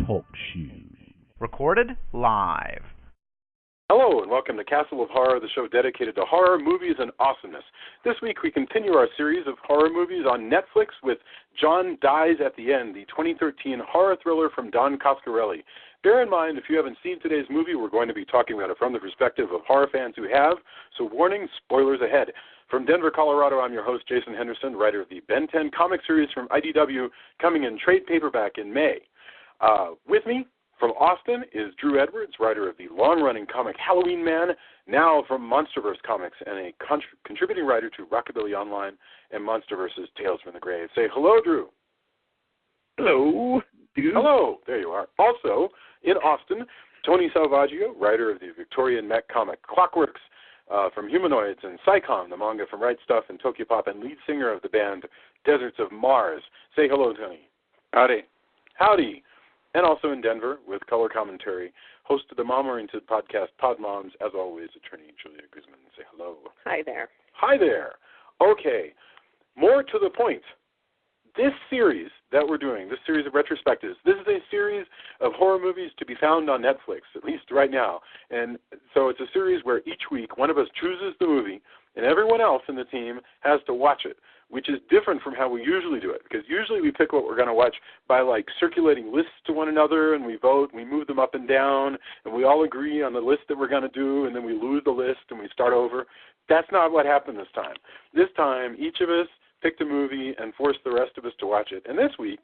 Talk Show. Recorded live. Hello, and welcome to Castle of Horror, the show dedicated to horror, movies, and awesomeness. This week we continue our series of horror movies on Netflix with John Dies at the End, the 2013 horror thriller from Don Coscarelli. Bear in mind, if you haven't seen today's movie, we're going to be talking about it from the perspective of horror fans who have, so warning, spoilers ahead. From Denver, Colorado, I'm your host, Jason Henderson, writer of the Ben 10 comic series from IDW, coming in trade paperback in May. With me from Austin is Drew Edwards, writer of the long-running comic Halloween Man, now from Monsterverse Comics, and a contributing writer to Rockabilly Online and Monsterverse's Tales from the Grave. Say hello, Drew. Hello, dude. Hello. There you are. Also, in Austin, Tony Salvaggio, writer of the Victorian mech comic Clockworks, from Humanoids and Psychon, the manga from Right Stuff and Tokyopop, and lead singer of the band Deserts of Mars. Say hello, Tony. Howdy. Howdy. And also in Denver, with color commentary, host of the mom-oriented podcast Pod Moms, as always, attorney Julia Guzman. Say hello. Hi there. Hi there. Okay, more to the point. This series that we're doing, this series of retrospectives, this is a series of horror movies to be found on Netflix, at least right now. And so it's a series where each week one of us chooses the movie, and everyone else in the team has to watch it, which is different from how we usually do it, because usually we pick what we're going to watch by, like, circulating lists to one another, and we vote, and we move them up and down, and we all agree on the list that we're going to do, and then we lose the list, and we start over. That's not what happened this time. This time, each of us picked a movie and forced the rest of us to watch it. And this week,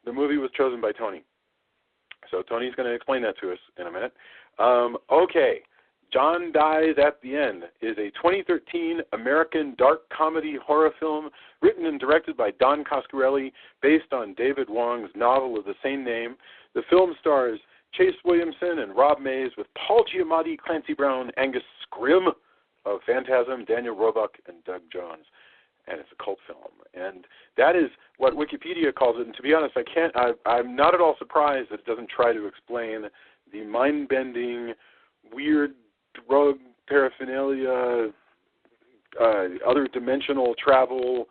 the movie was chosen by Tony. So Tony's going to explain that to us in a minute. Okay. John Dies at the End is a 2013 American dark comedy horror film written and directed by Don Coscarelli, based on David Wong's novel of the same name. The film stars Chase Williamson and Rob Mays, with Paul Giamatti, Clancy Brown, Angus Scrimm of Phantasm, Daniel Roebuck, and Doug Jones. And it's a cult film. And that is what Wikipedia calls it. And to be honest, I'm not at all surprised that it doesn't try to explain the mind-bending, weird drug paraphernalia, other dimensional travel,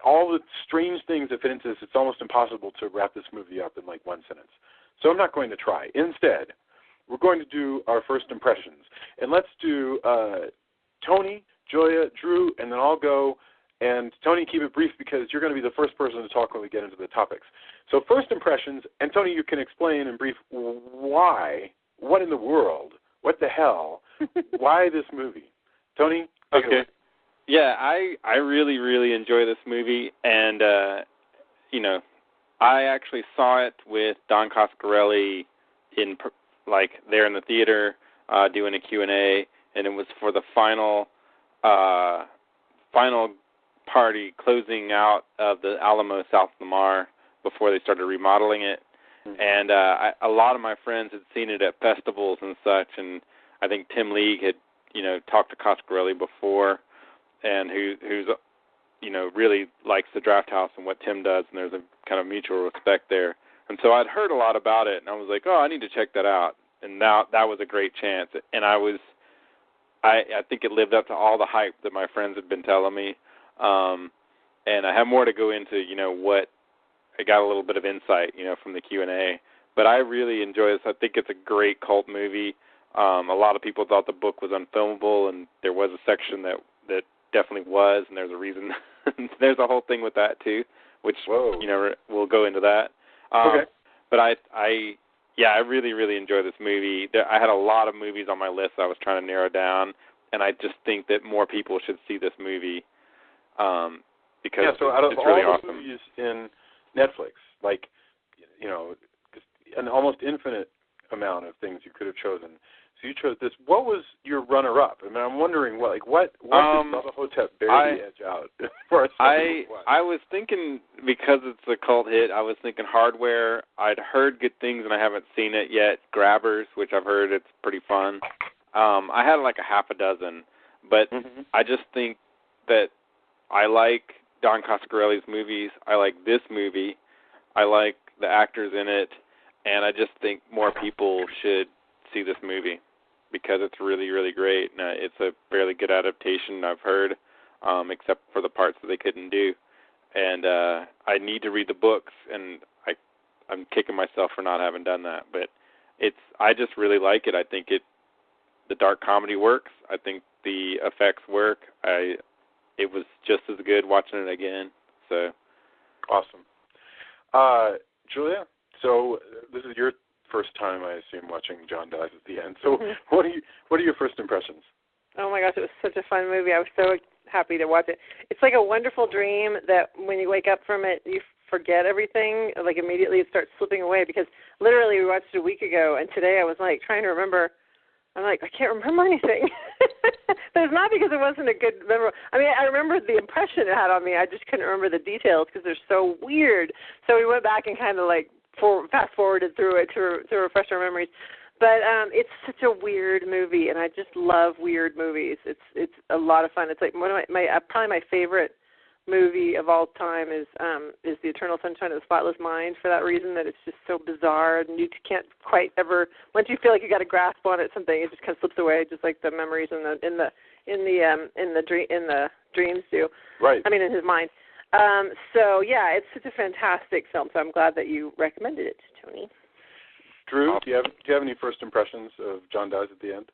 all the strange things that fit into this. It's almost impossible to wrap this movie up in like one sentence. So I'm not going to try. Instead, we're going to do our first impressions. And let's do Tony, Julia, Drew, and then I'll go. And Tony, keep it brief because you're going to be the first person to talk when we get into the topics. So first impressions, and Tony, you can explain in brief why, what in the world, what the hell, why this movie? Tony? Okay. Yeah, I really, really enjoy this movie. And, I actually saw it with Don Coscarelli there in the theater doing a Q&A, and it was for the final party closing out of the Alamo South Lamar before they started remodeling it. Mm-hmm. And a lot of my friends had seen it at festivals and such, and I think Tim League had, talked to Coscarelli before, and who's really likes the Draft House and what Tim does, and there's a kind of mutual respect there. And so I'd heard a lot about it, and I was like, I need to check that out. And now that was a great chance. And I think it lived up to all the hype that my friends had been telling me. And I have more to go into, what I got a little bit of insight, from the Q&A. But I really enjoy this. I think it's a great cult movie. A lot of people thought the book was unfilmable, and there was a section that definitely was, and there's a reason. There's a whole thing with that, too, which, we'll go into that. Okay. But I really, really enjoy this movie. I had a lot of movies on my list I was trying to narrow down, and I just think that more people should see this movie because so out of it's all really the awesome. movies in Netflix, an almost infinite amount of things you could have chosen. So you chose this. What was your runner-up? I mean, I'm wondering, what did Bubba Hotep barely edge out? I was thinking, because it's a cult hit, I was thinking Hardware. I'd heard good things, and I haven't seen it yet. Grabbers, which I've heard it's pretty fun. I had like a half a dozen, but I just think that I like Don Coscarelli's movies. I like this movie. I like the actors in it, and I just think more people should see this movie because it's really, really great. It's a fairly good adaptation, I've heard, except for the parts that they couldn't do. And I need to read the books, and I'm kicking myself for not having done that. But I just really like it. I think the dark comedy works. I think the effects work. It was just as good watching it again. So awesome. Julia, so this is your first time, I assume, watching John Dies at the End. So what are your first impressions? Oh my gosh, it was such a fun movie. I was so happy to watch it. It's like a wonderful dream that when you wake up from it, you forget everything. Like immediately it starts slipping away, because literally we watched it a week ago, and today I was like trying to remember. I'm like, I can't remember anything. But it's not because it wasn't a good memory. I mean, I remember the impression it had on me. I just couldn't remember the details because they're so weird. So we went back and kind of like fast-forwarded through it to refresh our memories. But it's such a weird movie, and I just love weird movies. It's a lot of fun. It's like one of my probably my favorite movie of all time is The Eternal Sunshine of the Spotless Mind, for that reason, that it's just so bizarre, and you can't quite ever, once you feel like you got a grasp on it, something, it just kind of slips away, just like the memories in the dreams do. Right. I mean, in his mind. So yeah, it's such a fantastic film. So I'm glad that you recommended it, Tony. Drew, do you have any first impressions of John Dies at the End?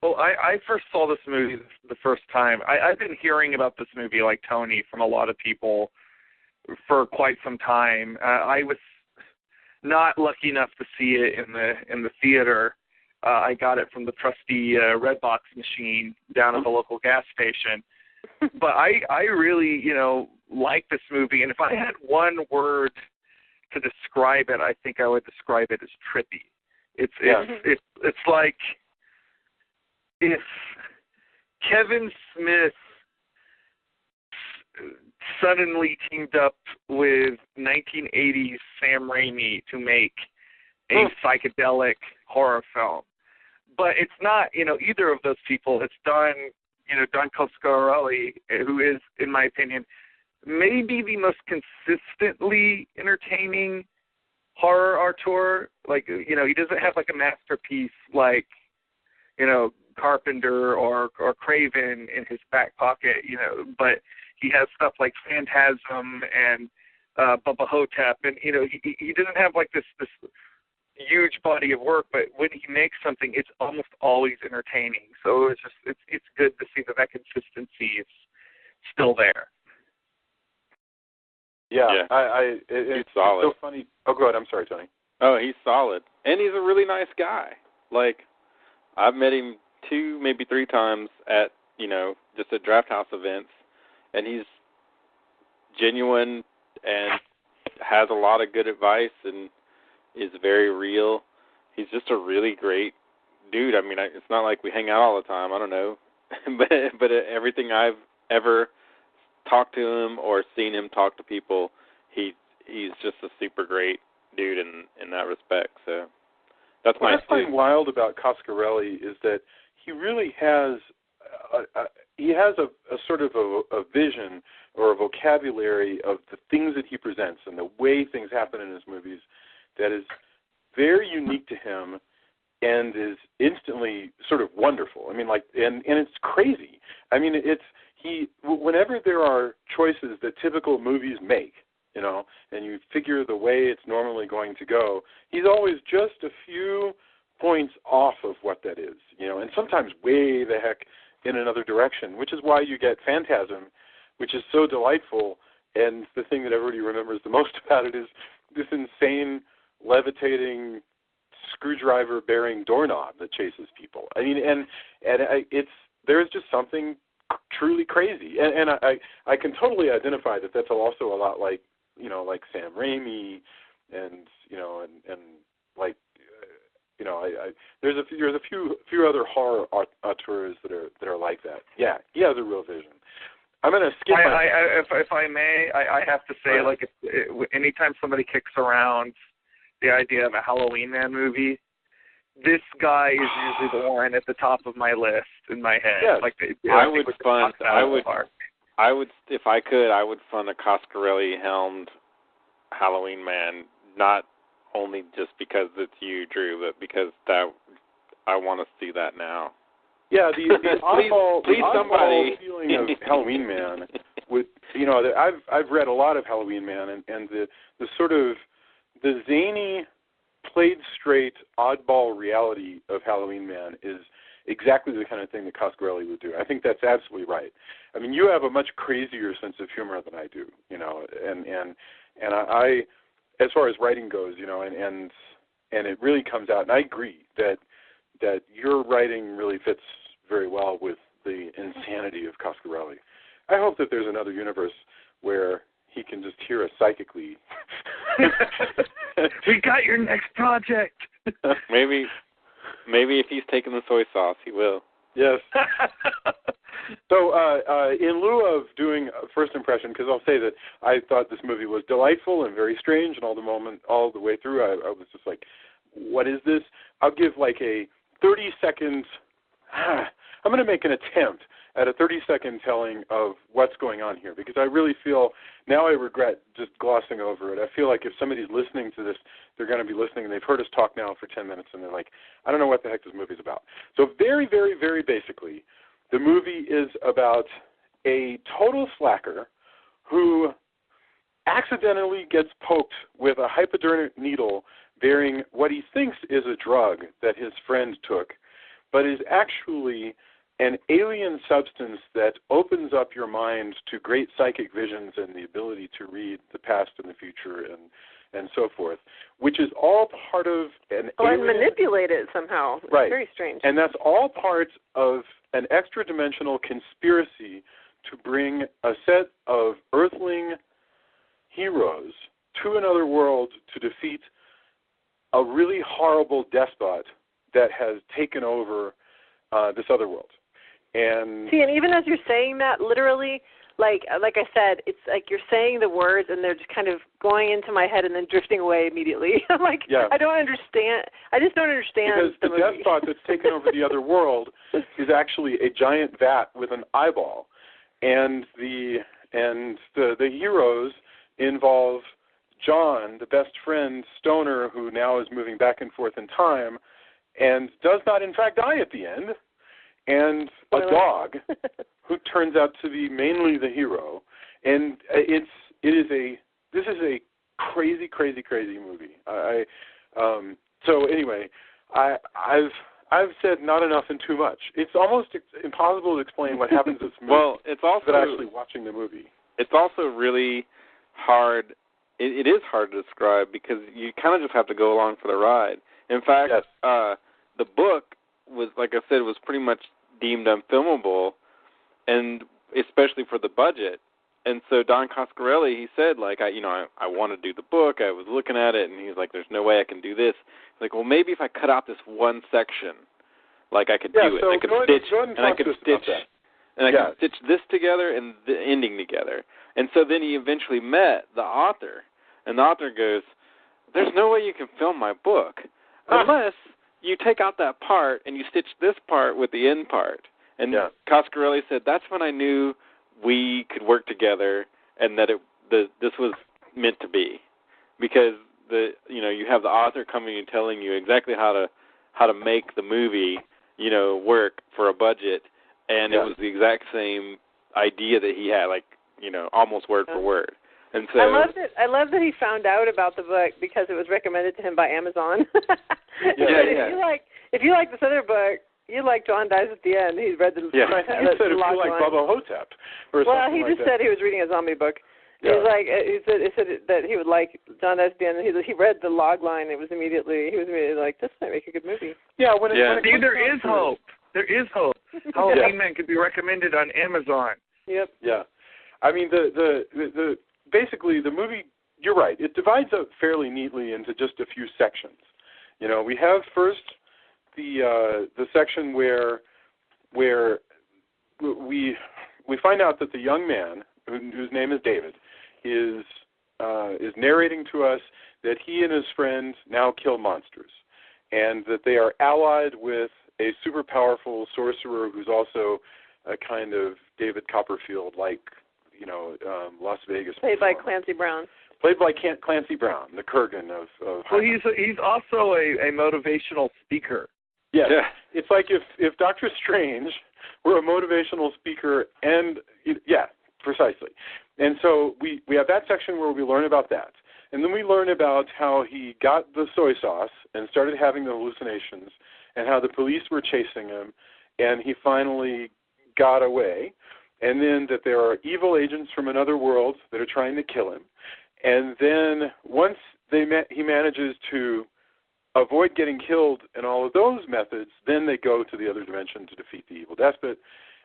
Well, I first saw this movie the first time. I've been hearing about this movie, like Tony, from a lot of people for quite some time. I was not lucky enough to see it in the theater. I got it from the trusty Redbox machine down at the local gas station. But I really, like this movie. And if I had one word to describe it, I think I would describe it as trippy. It's like if Kevin Smith suddenly teamed up with 1980s Sam Raimi to make a psychedelic horror film. But it's not, either of those people. It's Don Coscarelli, who is, in my opinion, maybe the most consistently entertaining horror auteur. Like, he doesn't have like a masterpiece like, Carpenter or Craven in his back pocket, but he has stuff like Phantasm and Bubba Hotep, and he doesn't have like this huge body of work, but when he makes something, it's almost always entertaining. So it's good to see that consistency is still there. Yeah. It's so solid. funny. Oh, go ahead. I'm sorry, Tony. Oh, he's solid, and he's a really nice guy. Like, I've met him 2, maybe 3 times at, just at Draft House events, and he's genuine and has a lot of good advice and is very real. He's just a really great dude. I mean, it's not like we hang out all the time. I don't know. but everything I've ever talked to him or seen him talk to people, he's just a super great dude in that respect. So that's what nice I find wild about Coscarelli is that he really has a sort of a vision or a vocabulary of the things that he presents and the way things happen in his movies that is very unique to him and is instantly sort of wonderful. I mean, and it's crazy. I mean, whenever there are choices that typical movies make, and you figure the way it's normally going to go, he's always just a few points off of what that is, and sometimes way the heck in another direction, which is why you get Phantasm, which is so delightful, and the thing that everybody remembers the most about it is this insane, levitating, screwdriver-bearing doorknob that chases people. I mean, there's just something truly crazy, and I can totally identify that that's also a lot like like Sam Raimi, and like there's a few other horror auteurs that are like that. Yeah, he has a real vision. I'm gonna skip. If I may, I have to say, like, anytime somebody kicks around the idea of a Halloween Man movie, this guy is usually the one at the top of my list in my head. Yes. Like, I would, if I could, I would fund a Coscarelli helmed Halloween Man, not only just because it's you, Drew, but because I want to see that now. Yeah, the oddball feeling of Halloween Man. I've read a lot of Halloween Man, and the sort of zany, played straight, oddball reality of Halloween Man is exactly the kind of thing that Coscarelli would do. I think that's absolutely right. I mean, you have a much crazier sense of humor than I do, you know, and I as far as writing goes, you know, and it really comes out, and I agree that your writing really fits very well with the insanity of Coscarelli. I hope that there's another universe where he can just hear us psychically. We got your next project. Maybe if he's taking the soy sauce, he will. Yes. So in lieu of doing a first impression, because I'll say that I thought this movie was delightful and very strange, and all the way through, I was just like, what is this? I'll give like a 30-second, I'm going to make an attempt at a 30-second telling of what's going on here, because I really feel, now I regret just glossing over it. I feel like if somebody's listening to this, they're going to be listening, and they've heard us talk now for 10 minutes, and they're like, I don't know what the heck this movie's about. So very, very, very basically, the movie is about a total slacker who accidentally gets poked with a hypodermic needle bearing what he thinks is a drug that his friend took, but is actually an alien substance that opens up your mind to great psychic visions and the ability to read the past and the future and so forth, which is all part of an alien... and manipulate it somehow. It's right. Very strange. And that's all part of an extra-dimensional conspiracy to bring a set of Earthling heroes to another world to defeat a really horrible despot that has taken over this other world. And see, and even as you're saying that, literally, like I said, it's like you're saying the words and they're just kind of going into my head and then drifting away immediately. I'm like, yeah. I don't understand. I just don't understand because the despot that's taken over the other world is actually a giant vat with an eyeball, and the heroes involve John, the best friend stoner, who now is moving back and forth in time, and does not in fact die at the end, and a dog who turns out to be mainly the hero, and this is a crazy, crazy, crazy movie. So anyway, I've said not enough and too much. It's almost impossible to explain what happens in this movie. Well, it's also without actually watching the movie. It's also really hard. It is hard to describe because you kind of just have to go along for the ride. In fact, yes. The book was, like I said, was pretty much deemed unfilmable, and especially for the budget. And so Don Coscarelli, he said, like, I want to do the book. I was looking at it, and he's like, there's no way I can do this. He's like, well, maybe if I cut out this one section, like I could do it. So I could stitch this together and the ending together. And so then he eventually met the author, and the author goes, there's no way you can film my book unless you take out that part and you stitch this part with the end part. And Coscarelli said, that's when I knew we could work together and that this was meant to be, because you have the author coming and telling you exactly how to make the movie work for a budget, and it was the exact same idea that he had, like almost word for word. And so I love that he found out about the book because it was recommended to him by Amazon. If you like this other book, you like John Dies at the End. He's read the he said if you like Bubba Hotep or something like that. Well, he just said he was reading a zombie book. Yeah. He said that he would like John Dies at the End. He read the log line. He was immediately like, this might make a good movie. Yeah, when it See, there is hope. There is hope. Halloween Man could be recommended on Amazon. Yep. Yeah. I mean, the basically the movie, you're right, it divides up fairly neatly into just a few sections. We have first the section where we find out that the young man, whose name is David, is narrating to us that he and his friend now kill monsters, and that they are allied with a super powerful sorcerer who's also a kind of David Copperfield-like, Las Vegas. Played by Clancy Brown. Played by Clancy Brown, the Kurgan of Well, he's also a motivational speaker. Yeah. It's like if Dr. Strange were a motivational speaker, and precisely. And so we have that section where we learn about that. And then we learn about how he got the soy sauce and started having the hallucinations, and how the police were chasing him, and he finally got away. And then that there are evil agents from another world that are trying to kill him. And then once he manages to avoid getting killed and all of those methods, then they go to the other dimension to defeat the evil despot.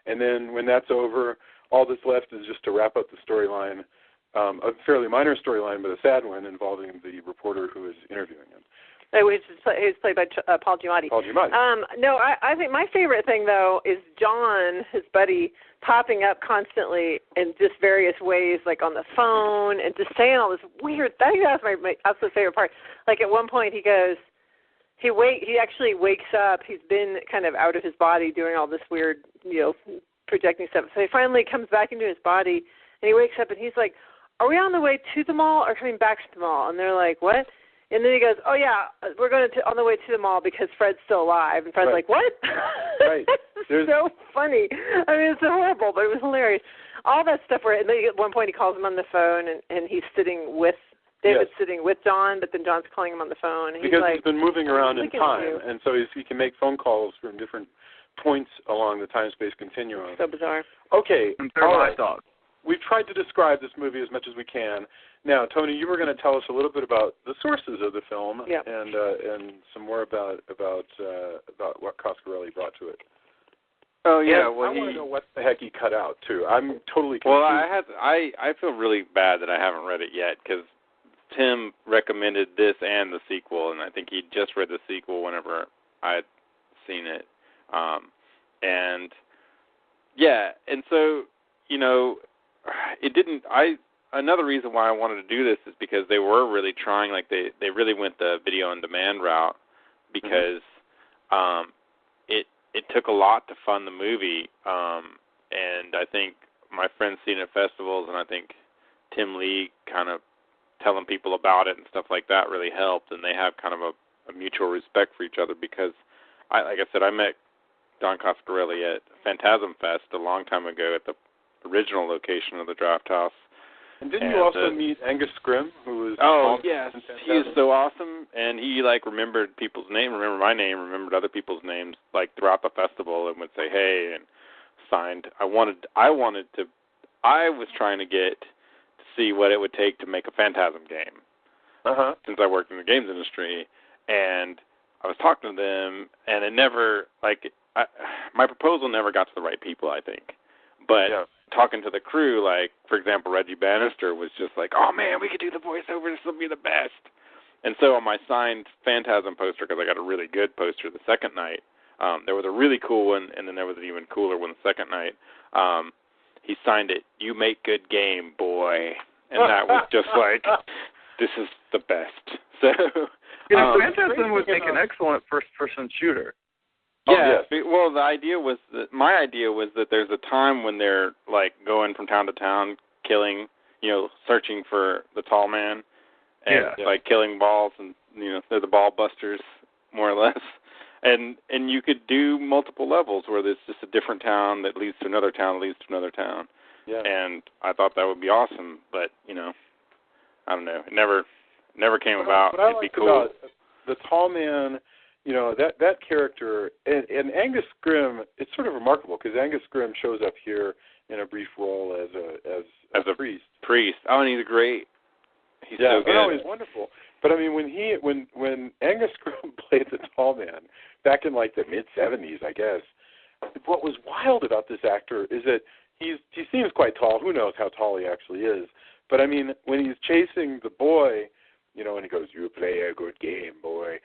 And then when that's over, all that's left is just to wrap up the storyline, a fairly minor storyline, but a sad one, involving the reporter who is interviewing him. Who's played by Paul Giamatti. Paul Giamatti. No, I think my favorite thing, though, is John, his buddy, popping up constantly in just various ways, like on the phone, and just saying all this weird. I think that's my absolute favorite part. Like at one point, he goes, he actually wakes up. He's been kind of out of his body doing all this weird, projecting stuff. So he finally comes back into his body, and he wakes up, and he's like, "Are we on the way to the mall or coming back to the mall?" And they're like, "What?" And then he goes, "Oh, yeah, we're going on the way to the mall because Fred's still alive." And Fred's like, "What?" Right. It's so funny. I mean, it's horrible, but it was hilarious. All that stuff where, and then at one point he calls him on the phone, and he's sitting with, David's sitting with John, but then John's calling him on the phone. And because he's been moving around in time, you. and so he can make phone calls from different points along the time-space continuum. So bizarre. Okay. And they're my dog. We've tried to describe this movie as much as we can. Now, Tony, you were going to tell us a little bit about the sources of the film, and some more about what Coscarelli brought to it. Oh yeah, and I want to know what the heck he cut out too. I'm totally confused. Well, I feel really bad that I haven't read it yet because Tim recommended this and the sequel, and I think he just read the sequel whenever I had seen it. And so it didn't. Another reason why I wanted to do this is because they were really trying, like they really went the video on demand route, because it took a lot to fund the movie, and I think my friends seen it at festivals, and I think Tim Lee kind of telling people about it and stuff like that really helped, and they have kind of a mutual respect for each other because, like I said, I met Don Coscarelli at Phantasm Fest a long time ago at the original location of the Draft House. And didn't you also meet Angus Scrimm, who was... Oh, yes. He is so awesome, and he, remembered people's names, remembered my name, remembered other people's names, throughout the festival, and would say, hey, and signed. I was trying to get to see what it would take to make a Phantasm game, since I worked in the games industry, and I was talking to them, and it never, my proposal never got to the right people, I think. But talking to the crew, for example, Reggie Bannister was just like, oh, man, we could do the voiceover. This will be the best. And so on my signed Phantasm poster, because I got a really good poster the second night, there was a really cool one, and then there was an even cooler one the second night. He signed it, "You make good game, boy." And that was just this is the best. So Phantasm would make an excellent first-person shooter. Yeah, well, my idea was that there's a time when they're, going from town to town, killing, searching for the tall man, and, killing balls, and, they're the ball busters, more or less. And you could do multiple levels where there's just a different town that leads to another town that leads to another town. Yeah. And I thought that would be awesome, but, I don't know. It never came about. It'd be cool. About the tall man... that character, and Angus Scrimm, it's sort of remarkable because Angus Scrimm shows up here in a brief role as a priest. Oh, and he's great. He's so good. No, he's wonderful. But I mean, when Angus Scrimm played the tall man back in the mid-70s, I guess, what was wild about this actor is that he seems quite tall. Who knows how tall he actually is? But I mean, when he's chasing the boy, and he goes, "You play a good game, boy."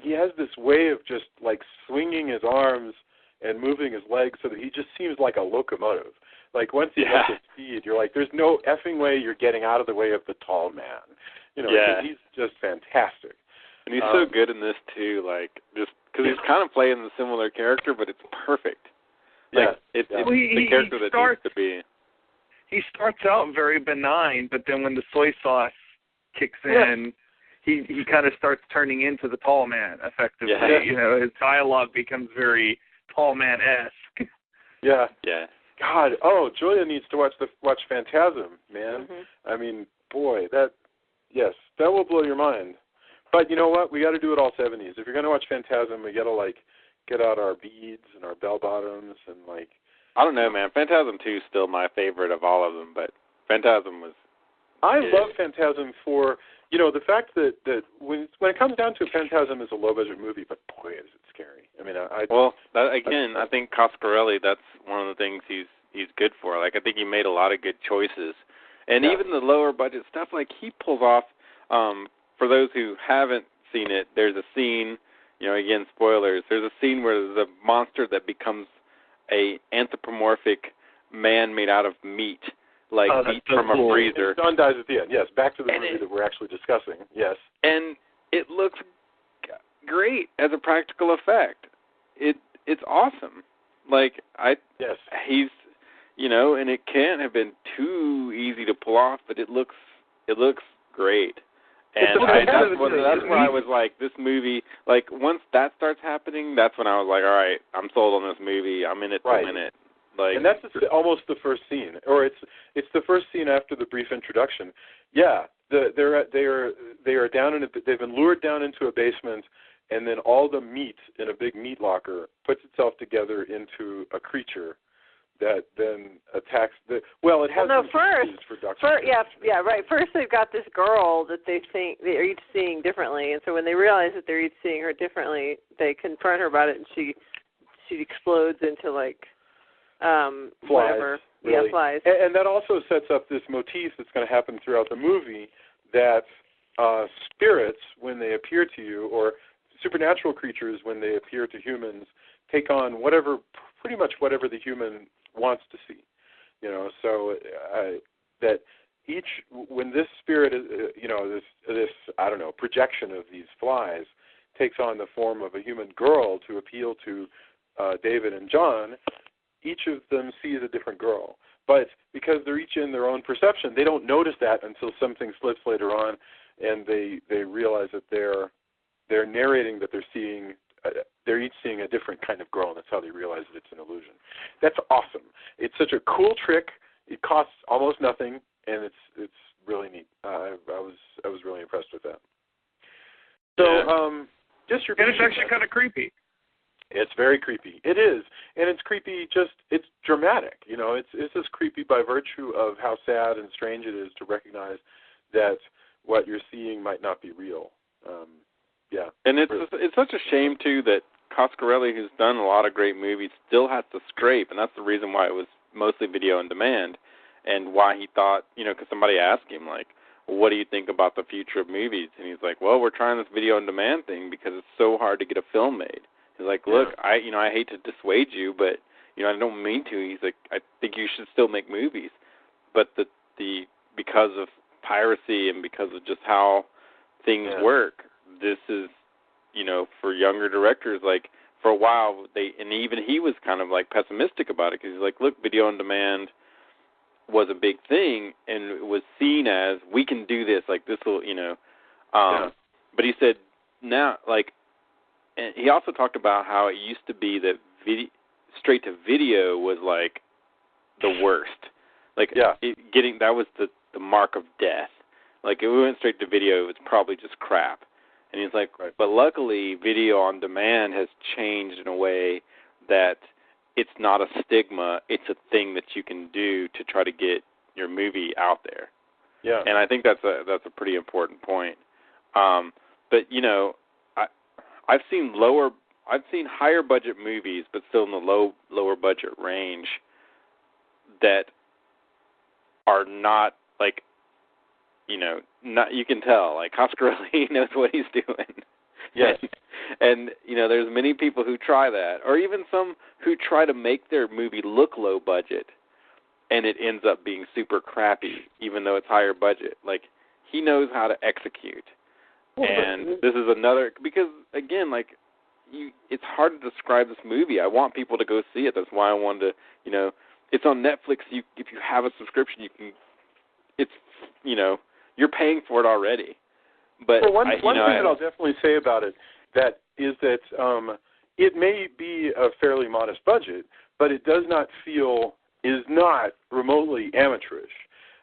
He has this way of just swinging his arms and moving his legs so that he just seems like a locomotive. Once he gets his speed, you're there's no effing way you're getting out of the way of the tall man. He's just fantastic. And he's so good in this too, just because he's kind of playing the similar character, but it's perfect. It's the character that needs to be. He starts out very benign, but then when the soy sauce kicks in, he kind of starts turning into the tall man, effectively. Yeah. His dialogue becomes very tall man-esque. Yeah. Yeah. God, Julia needs to watch Phantasm, man. Mm-hmm. I mean, boy, that Yes, that will blow your mind. But you know what? We got to do it all 70s. If you're going to watch Phantasm, we got to like get out our beads and our bell bottoms and like. I don't know, man. Phantasm 2 is still my favorite of all of them, but Phantasm was. I love Phantasm for the fact that when it comes down to it, Phantasm is a low budget movie, but boy is it scary. I mean, I think Coscarelli. That's one of the things he's good for. Like I think he made a lot of good choices, and even the lower budget stuff. Like he pulls off. For those who haven't seen it, there's a scene, again, spoilers, there's a scene where there's a monster that becomes a anthropomorphic man made out of meat, like meat from a freezer. And John dies at the end, yes, back to the movie that we're actually discussing, yes. And it looks great as a practical effect. It's awesome. Like, he's, and it can't have been too easy to pull off, but it looks great. And that's where I was like, this movie, like, once that starts happening, that's when I was like, all right, I'm sold on this movie. I'm in it to win it. Like, and that's almost the first scene, or it's the first scene after the brief introduction. Yeah, they are down in they've been lured down into a basement, and then all the meat in a big meat locker puts itself together into a creature that then attacks it has First they've got this girl that they think they're each seeing differently, and so when they realize that they're each seeing her differently, they confront her about it, and she explodes into like flies, whatever. Really. Yeah, flies. And that also sets up this motif that's going to happen throughout the movie, that spirits, when they appear to you, or supernatural creatures, when they appear to humans, take on pretty much whatever the human wants to see, so that when this spirit, this I don't know, projection of these flies takes on the form of a human girl to appeal to David and John, each of them sees a different girl. But because they're each in their own perception, they don't notice that until something slips later on, and they realize that they're narrating that they're each seeing a different kind of girl, and that's how they realize that it's an illusion. That's awesome. It's such a cool trick. It costs almost nothing, and it's really neat. I was really impressed with that. So, distribution. And it's actually kind of creepy. It's very creepy. It is, and it's creepy. It's dramatic. It's just creepy by virtue of how sad and strange it is to recognize that what you're seeing might not be real. Yeah. And it's such a shame, too, that Coscarelli, who's done a lot of great movies, still has to scrape, and that's the reason why it was mostly video on demand, and why he thought, because somebody asked him, like, well, what do you think about the future of movies? And he's like, well, we're trying this video on demand thing because it's so hard to get a film made. He's like, look, I hate to dissuade you, but, I don't mean to. He's like, I think you should still make movies. But because of piracy and because of just how things work, this is, for younger directors, like, for a while, and even he was kind of, like, pessimistic about it, because he's like, look, video on demand was a big thing, and it was seen as, we can do this, like, this will, but he said, now, like, and he also talked about how it used to be that straight to video was, like, the worst. Like, that was the mark of death. Like, if we went straight to video, it was probably just crap. And he's like, but luckily, video on demand has changed in a way that it's not a stigma. It's a thing that you can do to try to get your movie out there. Yeah. And I think that's a pretty important point. But I've seen higher budget movies, but still in the lower budget range, that are not like, you can tell, like, Coscarelli knows what he's doing. Yes. And there's many people who try that, or even some who try to make their movie look low budget, and it ends up being super crappy, even though it's higher budget. Like, he knows how to execute. And this is another, because, again, like, it's hard to describe this movie. I want people to go see it. That's why I wanted to, it's on Netflix. If you have a subscription, you can, it's, you're paying for it already. But one thing that I'll definitely say about it is that it may be a fairly modest budget, but it is not remotely amateurish.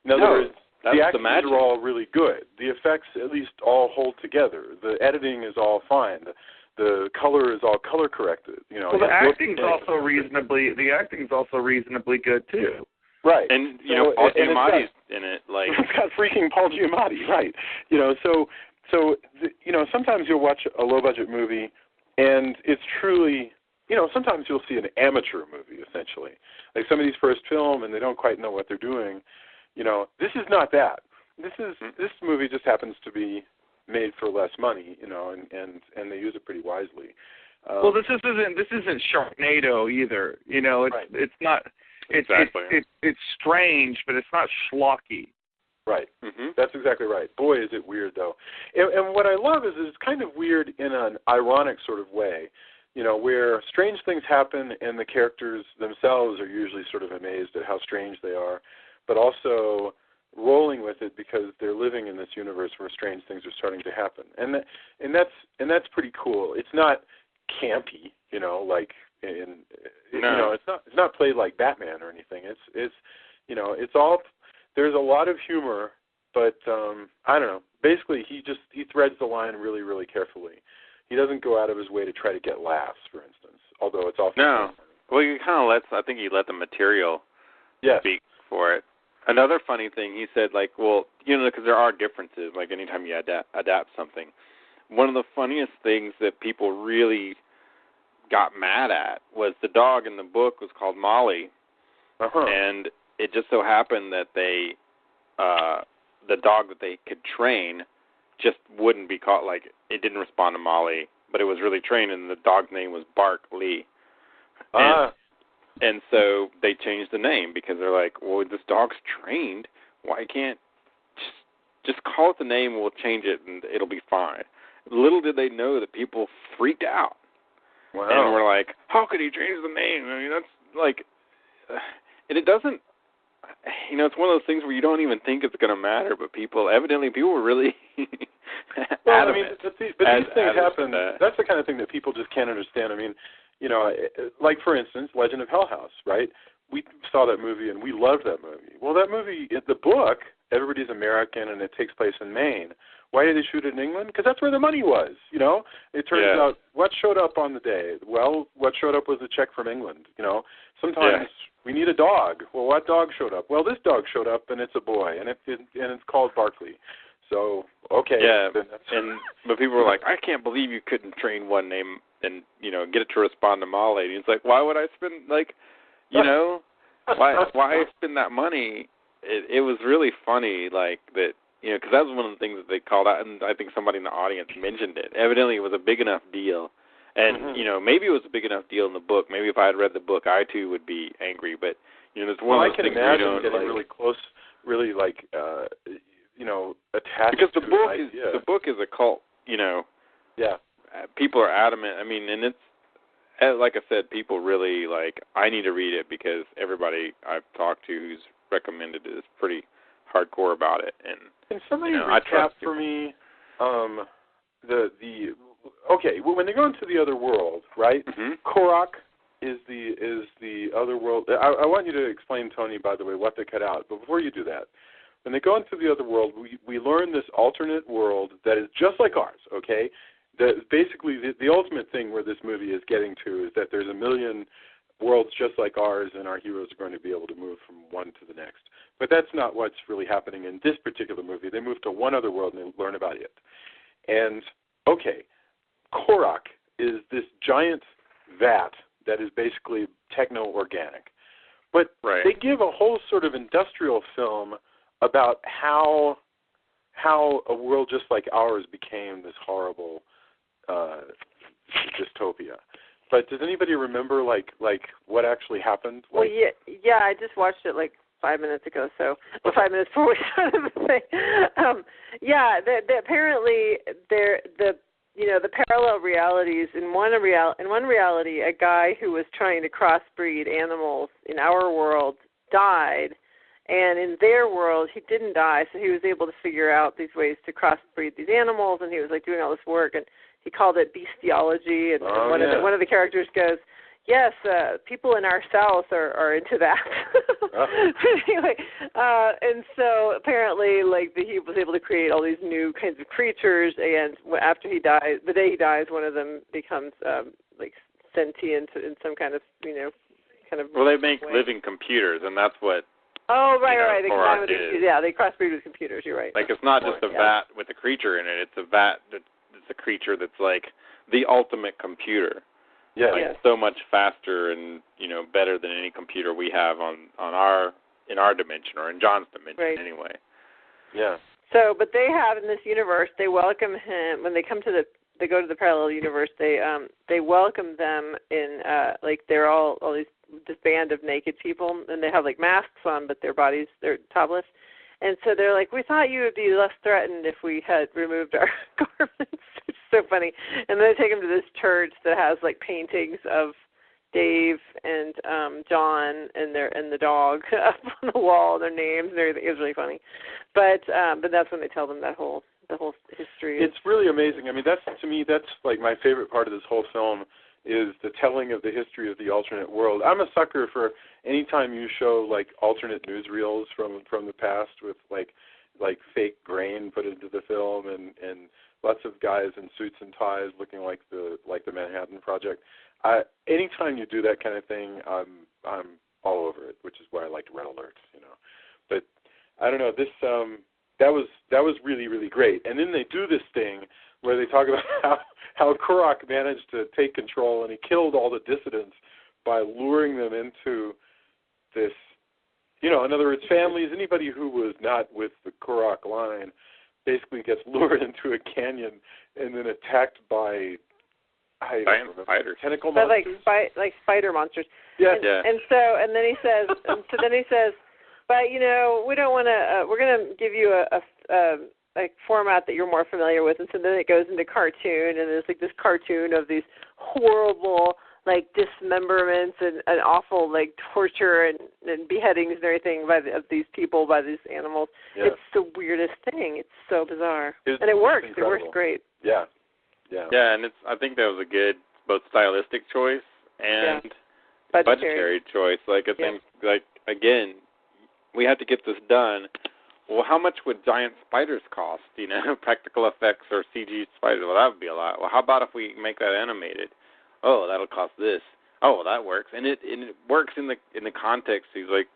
In other words, That's the the actors magic. are all really good. The effects at least all hold together. The editing is all fine. The color is all color corrected. Well, the acting's also reasonably good too. Right. And Paul Giamatti's in it. Like it's got freaking Paul Giamatti, right? So sometimes you'll watch a low budget movie, and it's truly. Sometimes you'll see an amateur movie, essentially. Like somebody's first film, and they don't quite know what they're doing. This is not that. This movie just happens to be made for less money, and they use it pretty wisely. Well, this isn't Sharknado either. Right. It's not. It's strange, but it's not schlocky. Right. Mm-hmm. That's exactly right. Boy, is it weird though. And what I love is it's kind of weird in an ironic sort of way. Where strange things happen and the characters themselves are usually sort of amazed at how strange they are, but also rolling with it because they're living in this universe where strange things are starting to happen. And that's pretty cool. It's not campy, it's not played like Batman or anything. It's all there's a lot of humor, but I don't know. Basically, he threads the line really, really carefully. He doesn't go out of his way to try to get laughs, for instance, although it's often no. Well, he kind of I think he let the material speak for it. Another funny thing, he said, because there are differences, like anytime you adapt something. One of the funniest things that people really got mad at was the dog in the book was called Molly, and it just so happened that the dog that they could train just wouldn't be caught, it didn't respond to Molly, but it was really trained, and the dog's name was Bark Lee. And so they changed the name because they're like, well, this dog's trained. Why can't just call it the name and we'll change it and it'll be fine. Little did they know that people freaked out. Wow. And were like, how could he change the name? I mean, that's and it doesn't, it's one of those things where you don't even think it's going to matter, but people were really well, adamant. But these things happen. That's the kind of thing that people just can't understand. I mean, like, for instance, Legend of Hell House, right? We saw that movie, and we loved that movie. Well, that movie, the book, everybody's American, and it takes place in Maine. Why did they shoot it in England? Because that's where the money was, It turns out, what showed up on the day? Well, what showed up was a check from England, Sometimes we need a dog. Well, what dog showed up? Well, this dog showed up, and it's a boy, and it's called Barkley. So, okay. Yeah, but people were like, I can't believe you couldn't train one name and, get it to respond to Molly. And he's like, why would I spend, why spend that money? It was really funny, that, because that was one of the things that they called out, and I think somebody in the audience mentioned it. Evidently, it was a big enough deal. And, maybe it was a big enough deal in the book. Maybe if I had read the book, I, too, would be angry. But, there's one of those things where you don't, getting really close, really, attached because to the book is a cult, Yeah. People are adamant. I mean, and it's, like I said, people really, I need to read it because everybody I've talked to who's recommended it is pretty hardcore about it. And can somebody recap for me okay, well, when they go into the other world, right? Mm-hmm. Korak is the other world. I want you to explain, Tony, by the way, what they cut out. But before you do that, when they go into the other world, we learn this alternate world that is just like ours, okay? Basically, the ultimate thing where this movie is getting to is that there's a million worlds just like ours, and our heroes are going to be able to move from one to the next. But that's not what's really happening in this particular movie. They move to one other world and they learn about it. And, okay, Korak is this giant vat that is basically techno-organic. But they give a whole sort of industrial film about how a world just like ours became this horrible dystopia. But does anybody remember what actually happened? Well, yeah, I just watched it 5 minutes ago. So 5 minutes before we started the thing. Apparently the parallel realities. In one reality, a guy who was trying to crossbreed animals in our world died. And in their world, he didn't die, so he was able to figure out these ways to crossbreed these animals, and he was doing all this work, and he called it bestiology. And one of the characters goes, Yes, people in our South are into that. Anyway, and so apparently, like, he was able to create all these new kinds of creatures, and after he dies, the day he dies, one of them becomes like sentient in some kind of, kind of. Well, they make way. living computers, and that's what. Oh, right. They Korok they crossbreed with computers. You're right. Like, it's not just a vat with a creature in it. It's a vat. It's a creature that's like the ultimate computer. Yeah. Like, so much faster and better than any computer we have in our dimension, or in John's dimension anyway. Yeah. So, but they have in this universe, they welcome him when they come to they go to the parallel universe. They welcome them in like they're all this band of naked people, and they have like masks on, but their bodies they're topless. And so they're like, we thought you would be less threatened if we had removed our garments. It's so funny. And then they take them to this church that has like paintings of Dave and John and the dog up on the wall, their names and everything. It was really funny. But that's when they tell them the whole history. It's really amazing. I mean, to me that's like my favorite part of this whole film is the telling of the history of the alternate world. I'm a sucker for any time you show like alternate newsreels from the past with like fake grain put into the film and lots of guys in suits and ties looking like the Manhattan Project. Anytime you do that kind of thing, I'm all over it, which is why I liked Red Alert, But I don't know, this that was really, really great. And then they do this thing where they talk about how Korok managed to take control, and he killed all the dissidents by luring them into this, in other words, families, anybody who was not with the Korok line basically gets lured into a canyon and then attacked by spiders. Tentacle monsters? Like spider monsters. Yes. And then he says, but we don't want to. We're going to give you a format that you're more familiar with, and so then it goes into cartoon, and there's like this cartoon of these horrible like dismemberments and awful like torture and beheadings and everything of these people by these animals. Yeah. It's the weirdest thing. It's so bizarre, and it works. It works great. Yeah. Yeah, and I think that was a good both stylistic choice and budgetary choice. Like, I think, like, again, we had to get this done. Well, how much would giant spiders cost? Practical effects or CG spiders? Well, that would be a lot. Well, how about if we make that animated? Oh, that'll cost this. Oh, well, that works, and it works in the context. He's like,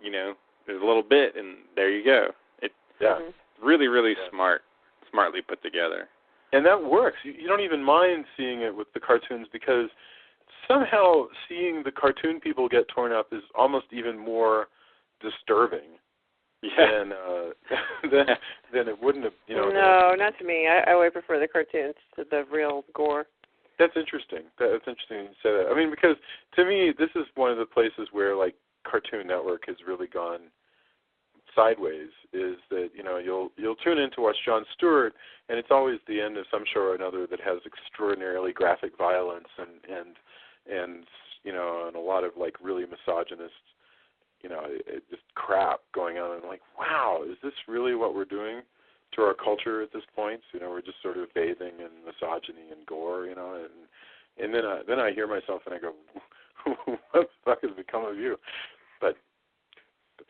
there's a little bit, and there you go. It's really, really smartly put together. And that works. You don't even mind seeing it with the cartoons because somehow seeing the cartoon people get torn up is almost even more disturbing than it wouldn't have. No, not to me. I would prefer the cartoons to the real gore. That's interesting. That's interesting you say that. I mean, because to me, this is one of the places where like Cartoon Network has really gone sideways. Is that you'll tune in to watch Jon Stewart, and it's always the end of some show or another that has extraordinarily graphic violence and a lot of like really misogynist, just crap going on. And I'm like, wow, is this really what we're doing to our culture at this point? We're just sort of bathing in misogyny and gore, and then I hear myself and I go, what the fuck has become of you? But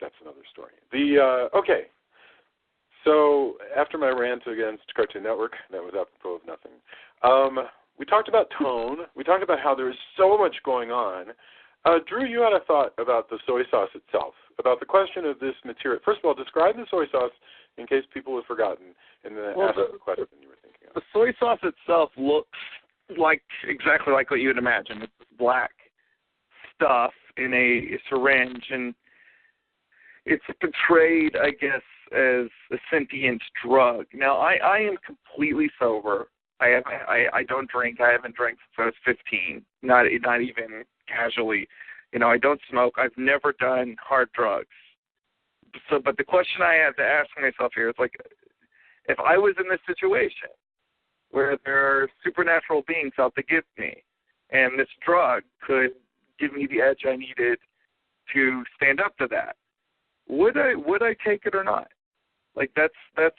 that's another story. Okay. So after my rant against Cartoon Network, that was apropos of nothing. We talked about tone. We talked about how there's so much going on. Drew, you had a thought about the soy sauce itself, about the question of this material. First of all, describe the soy sauce in case people have forgotten, and then ask the question you were thinking of. The soy sauce itself looks exactly like what you would imagine. It's black stuff in a syringe, and it's portrayed, I guess, as a sentient drug. Now, I am completely sober. I don't drink. I haven't drank since I was 15, not even casually. I don't smoke. I've never done hard drugs. So, but the question I have to ask myself here is, like, if I was in this situation where there are supernatural beings out to get me, and this drug could give me the edge I needed to stand up to that, would I take it or not? Like, that's the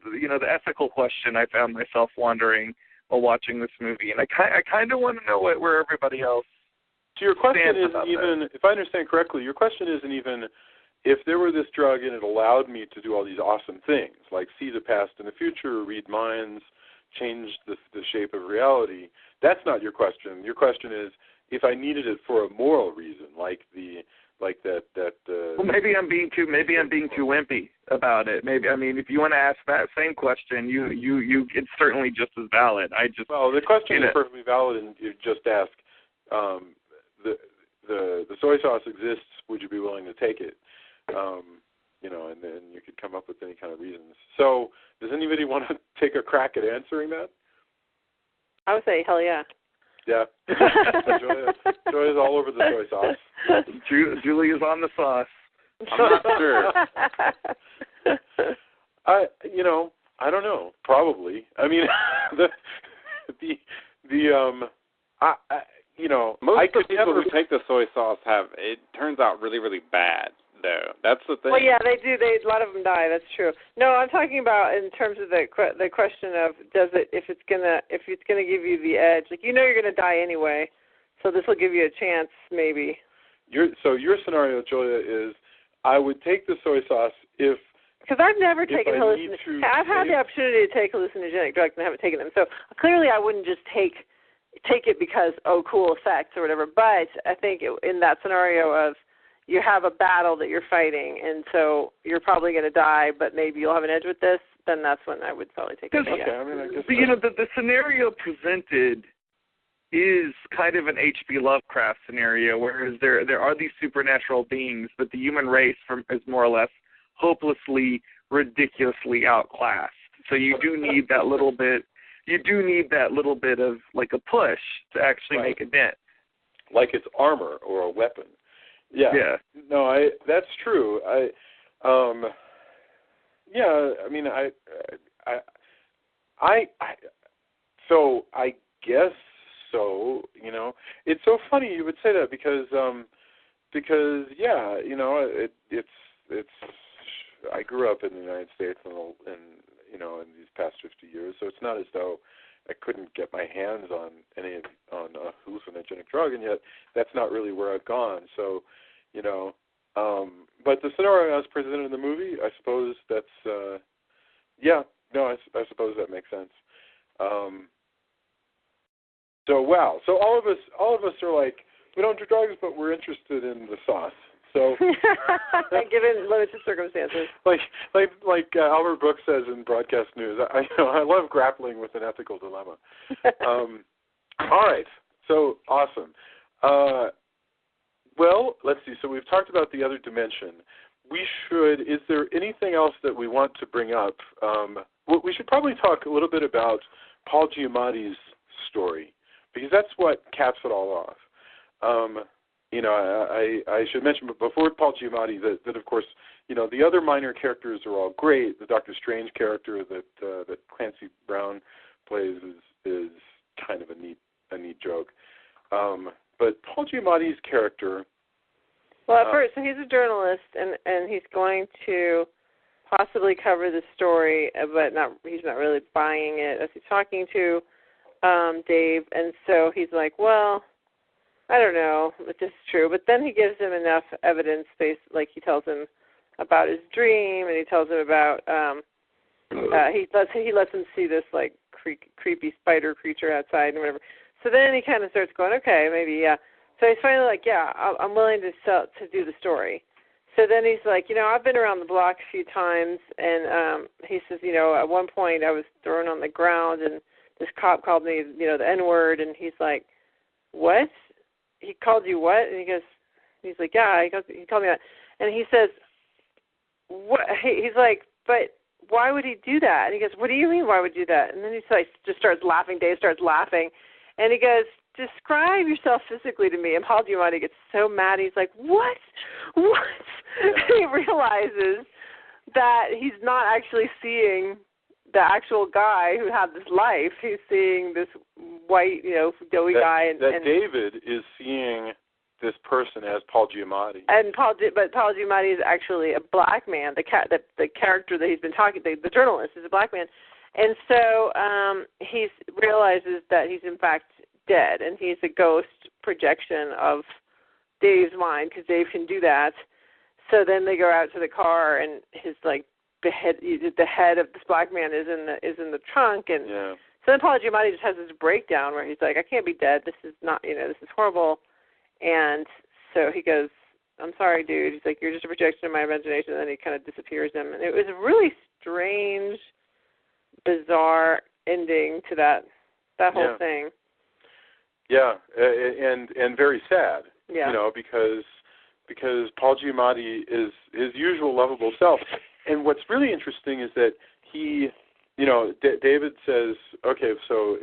the ethical question I found myself wondering while watching this movie, and I kind of want to know where everybody else. So your question stands isn't about even, if I understand correctly, your question isn't even if there were this drug and it allowed me to do all these awesome things, like see the past and the future, read minds, change the shape of reality. That's not your question. Your question is if I needed it for a moral reason, Well, maybe I'm being too wimpy about it. Maybe, I mean, if you want to ask that same question, you it's certainly just as valid. The question is perfectly valid, and you just ask. The soy sauce exists. Would you be willing to take it? And then you could come up with any kind of reasons. So, does anybody want to take a crack at answering that? I would say, hell yeah. Yeah. Joy is all over the soy sauce. Julie is on the sauce. I'm not sure. I don't know. Probably. I mean, most of the people who take the soy sauce it turns out really, really bad, though. That's the thing. Well, yeah, they do. A lot of them die. That's true. No, I'm talking about in terms of the question of if it's gonna give you the edge. Like, you're gonna die anyway, so this will give you a chance, maybe. Your scenario, Julia, is I would take the soy sauce because I've never taken hallucinogenic. I've had the opportunity to take hallucinogenic drugs and haven't taken them. So clearly, I wouldn't just take it because cool effects or whatever. But I think in that scenario of you have a battle that you're fighting, and so you're probably going to die, but maybe you'll have an edge with this. Then that's when I would probably take it. Okay, I mean, I guess the scenario presented is kind of an H.P. Lovecraft scenario, whereas there are these supernatural beings, but the human race is more or less hopelessly, ridiculously outclassed. So you do need that little bit. You do need that little bit of like a push to actually make a dent, like it's armor or a weapon. Yeah. No, that's true. So I guess so. It's so funny you would say that because it's. I grew up in the United States in these past 50 years, so it's not as though I couldn't get my hands on a hallucinogenic drug, and yet that's not really where I've gone. So, but the scenario as presented in the movie, I suppose that's, I suppose that makes sense. So all of us are like, we don't do drugs, but we're interested in the sauce. So, given limited circumstances, like Albert Brooks says in Broadcast News, I love grappling with an ethical dilemma. All right, so awesome. Well, let's see. So we've talked about the other dimension. Is there anything else that we want to bring up? We should probably talk a little bit about Paul Giamatti's story, because that's what caps it all off. I should mention before Paul Giamatti that of course, the other minor characters are all great. The Doctor Strange character that Clancy Brown plays is kind of a neat joke. But Paul Giamatti's character. Well, at first, so he's a journalist, and he's going to possibly cover the story, but he's not really buying it as he's talking to Dave, and so he's like, well, I don't know if this is true, but then he gives him enough evidence, like he tells him about his dream, and he tells him about he lets him see this like creepy spider creature outside and whatever. So then he kind of starts going, okay, maybe yeah. So he's finally like, yeah, I'm willing to do the story. So then he's like, I've been around the block a few times, and he says, at one point I was thrown on the ground, and this cop called me, the N-word, and he's like, what? He called you what? And he's like, yeah, he called me that. And he says, what? He's like, but why would he do that? And he goes, what do you mean, why would he do that? And then he's like, just starts laughing. Dave starts laughing. And he goes, describe yourself physically to me. And Paul Giamatti gets so mad. He's like, what? Yeah. He realizes that he's not actually seeing the actual guy who had this life. He's seeing this white, doughy guy. And David is seeing this person as Paul Giamatti. But Paul Giamatti is actually a black man. The character that he's been talking, the journalist, is a black man. And so he realizes that he's in fact dead, and he's a ghost projection of Dave's mind, because Dave can do that. So then they go out to the car, and his the head of this black man is in the trunk, and so then Paul Giamatti just has this breakdown where he's like, I can't be dead. This is not, this is horrible. And so he goes, I'm sorry, dude. He's like, you're just a projection of my imagination. And then he kind of disappears him. And it was a really strange, bizarre ending to that whole thing. Yeah, and very sad. Yeah. Because Paul Giamatti is his usual lovable self. And what's really interesting is that he, David says, okay, so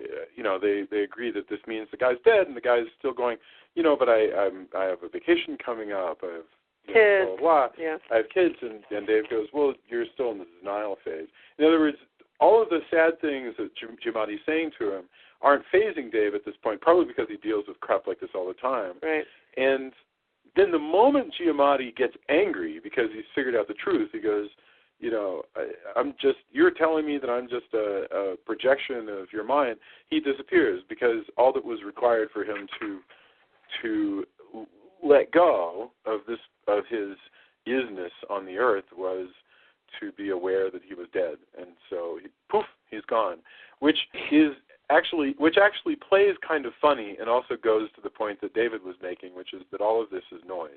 they agree that this means the guy's dead, and the guy's still going, but I have a vacation coming up. I have kids. Blah, blah, blah. Yeah. I have kids, and Dave goes, well, you're still in the denial phase. In other words, all of the sad things that Giamatti's saying to him aren't phasing Dave at this point, probably because he deals with crap like this all the time. Right. And then the moment Giamatti gets angry because he's figured out the truth, he goes, you're telling me that I'm just a projection of your mind. He disappears because all that was required for him to let go of his isness on the earth was to be aware that he was dead. And so he's gone, which actually plays kind of funny and also goes to the point that David was making, which is that all of this is noise.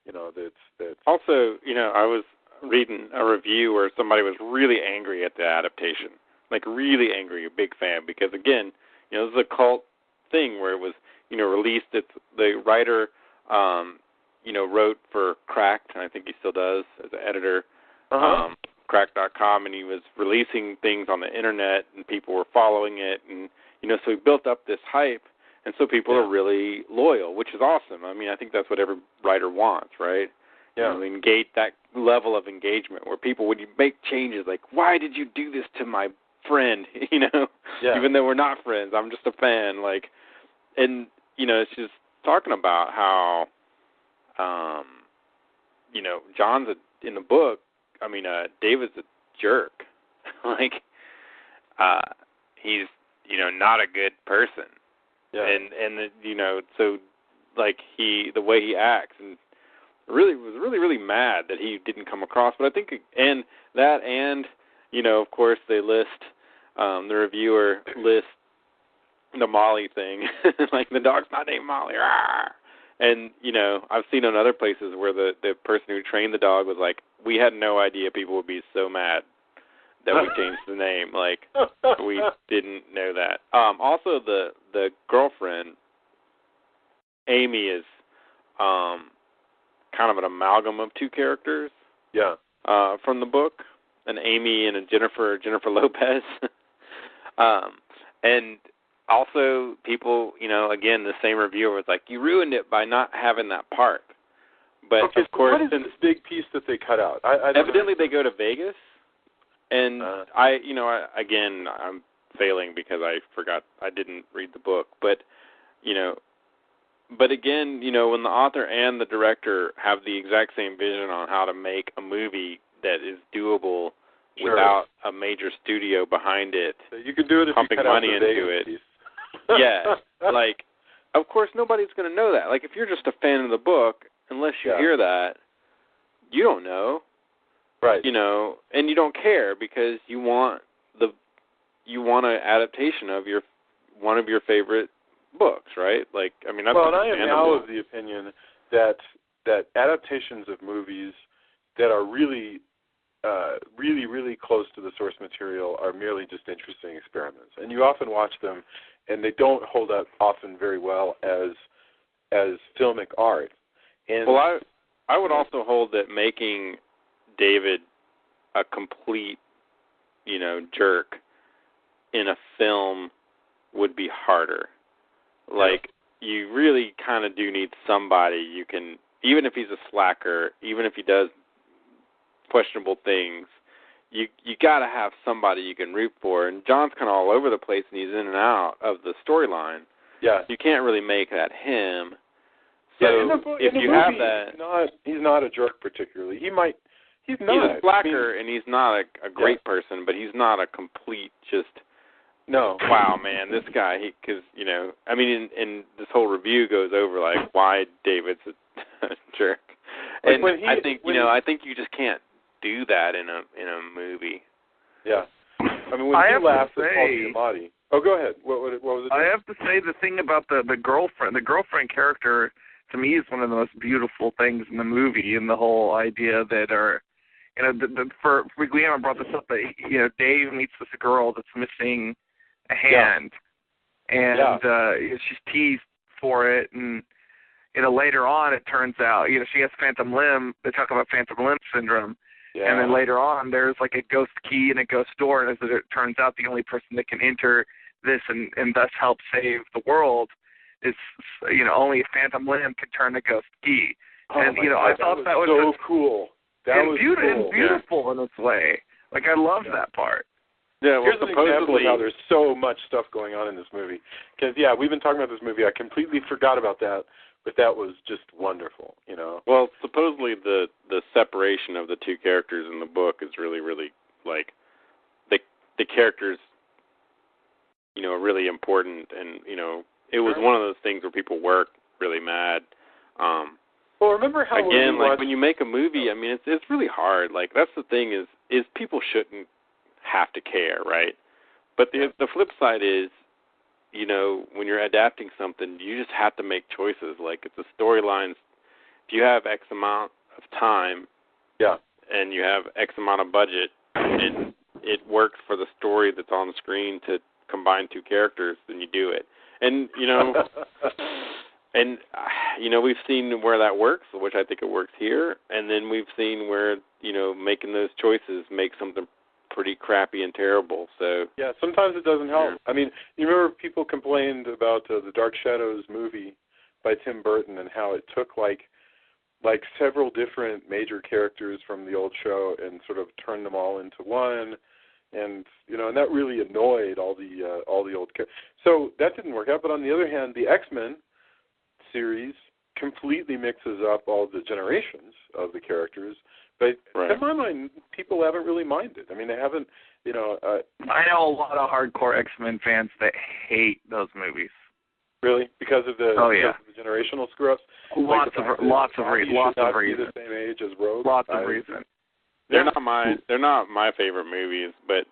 That's also, I was reading a review where somebody was really angry at the adaptation, like really angry, a big fan, because again, this is a cult thing where it was, released. The writer, wrote for Cracked, and I think he still does as an editor, Cracked.com, and he was releasing things on the internet, and people were following it, and so he built up this hype, and so people are really loyal, which is awesome. I mean, I think that's what every writer wants, right? Yeah. Engage that level of engagement where people, when you make changes, like, why did you do this to my friend? Even though we're not friends, I'm just a fan. And it's just talking about how, John's in the book. I mean, David's a jerk. He's not a good person. Yeah. And so the way he acts, and really mad that he didn't come across. But I think, and of course they list, the reviewer lists the Molly thing, like the dog's not named Molly, rawr. And I've seen in other places where the person who trained the dog was like, we had no idea people would be so mad that we changed the name. We didn't know that. Also, the girlfriend, Amy, is kind of an amalgam of two characters. Yeah. From the book, an Amy and a Jennifer Lopez. And also, people, again, the same reviewer was like, you ruined it by not having that part. But okay, of course, what is this big piece that they cut out? Evidently, they go to Vegas, and I'm failing because I forgot, I didn't read the book. But again, when the author and the director have the exact same vision on how to make a movie that is doable without a major studio behind it, so you can do it if pumping you cut money out the into Vegas it. piece. Yeah, of course, nobody's going to know that. If you're just a fan of the book, unless you hear that, you don't know. Right. And you don't care because you want an adaptation of one of your favorite books, right? That's and I am now of the opinion that adaptations of movies that are really, really close to the source material are merely just interesting experiments, and you often watch them, and they don't hold up often very well as filmic art. And I would also hold that making David a complete, jerk in a film would be harder. You really kind of do need somebody you can, even if he's a slacker, even if he does questionable things, you got to have somebody you can root for. And John's kind of all over the place, and he's in and out of the storyline. Yeah. You can't really make that him. So in the if you movie, have that, he's not a jerk particularly. He might He's not. He's a slacker, and he's not a great person, but he's not a complete just. No. Wow, man, this guy. Because and this whole review goes over like why David's a jerk. Like And I think I think you just can't do that in a movie. Yeah. I mean, when he laughs at Paul Giamatti. Oh, go ahead. What was it? I have to say the thing about the girlfriend character to me is one of the most beautiful things in the movie, and the whole idea that for Guillermo brought this up that Dave meets this girl that's missing a hand, and she's teased for it, and later on it turns out she has phantom limb. They talk about phantom limb syndrome. Yeah. And then later on, there's like a ghost key and a ghost door, and as it turns out, the only person that can enter this and thus help save the world is, only a phantom limb can turn a ghost key. Oh, and I thought that was so cool. That was cool. Beautiful in its way. Like I loved that part. Yeah, well, here's an example of how there's so much stuff going on in this movie. Because we've been talking about this movie. I completely forgot about that. But that was just wonderful, Well, supposedly the separation of the two characters in the book is really, really, like, the characters, are really important. And, it was one of those things where people were really mad. Well, remember how when you make a movie, I mean, it's really hard. Like, that's the thing is people shouldn't have to care, right? But the flip side is, when you're adapting something, you just have to make choices. Like, if the storylines, if you have X amount of time, and you have X amount of budget, and it works for the story that's on the screen to combine two characters, then you do it. And, we've seen where that works, which I think it works here, and then we've seen where, making those choices makes something pretty crappy and terrible. So sometimes it doesn't help. I mean, you remember people complained about the Dark Shadows movie by Tim Burton and how it took like several different major characters from the old show and sort of turned them all into one, and and that really annoyed all the old characters. So that didn't work out. But on the other hand, the X-Men series completely mixes up all the generations of the characters. But in my mind, people haven't really minded. I mean, they haven't, I know a lot of hardcore X-Men fans that hate those movies. Really? Because of the generational screw-ups? Lots of reasons. The same age as Rogue. Lots of reasons. They're not my favorite movies, but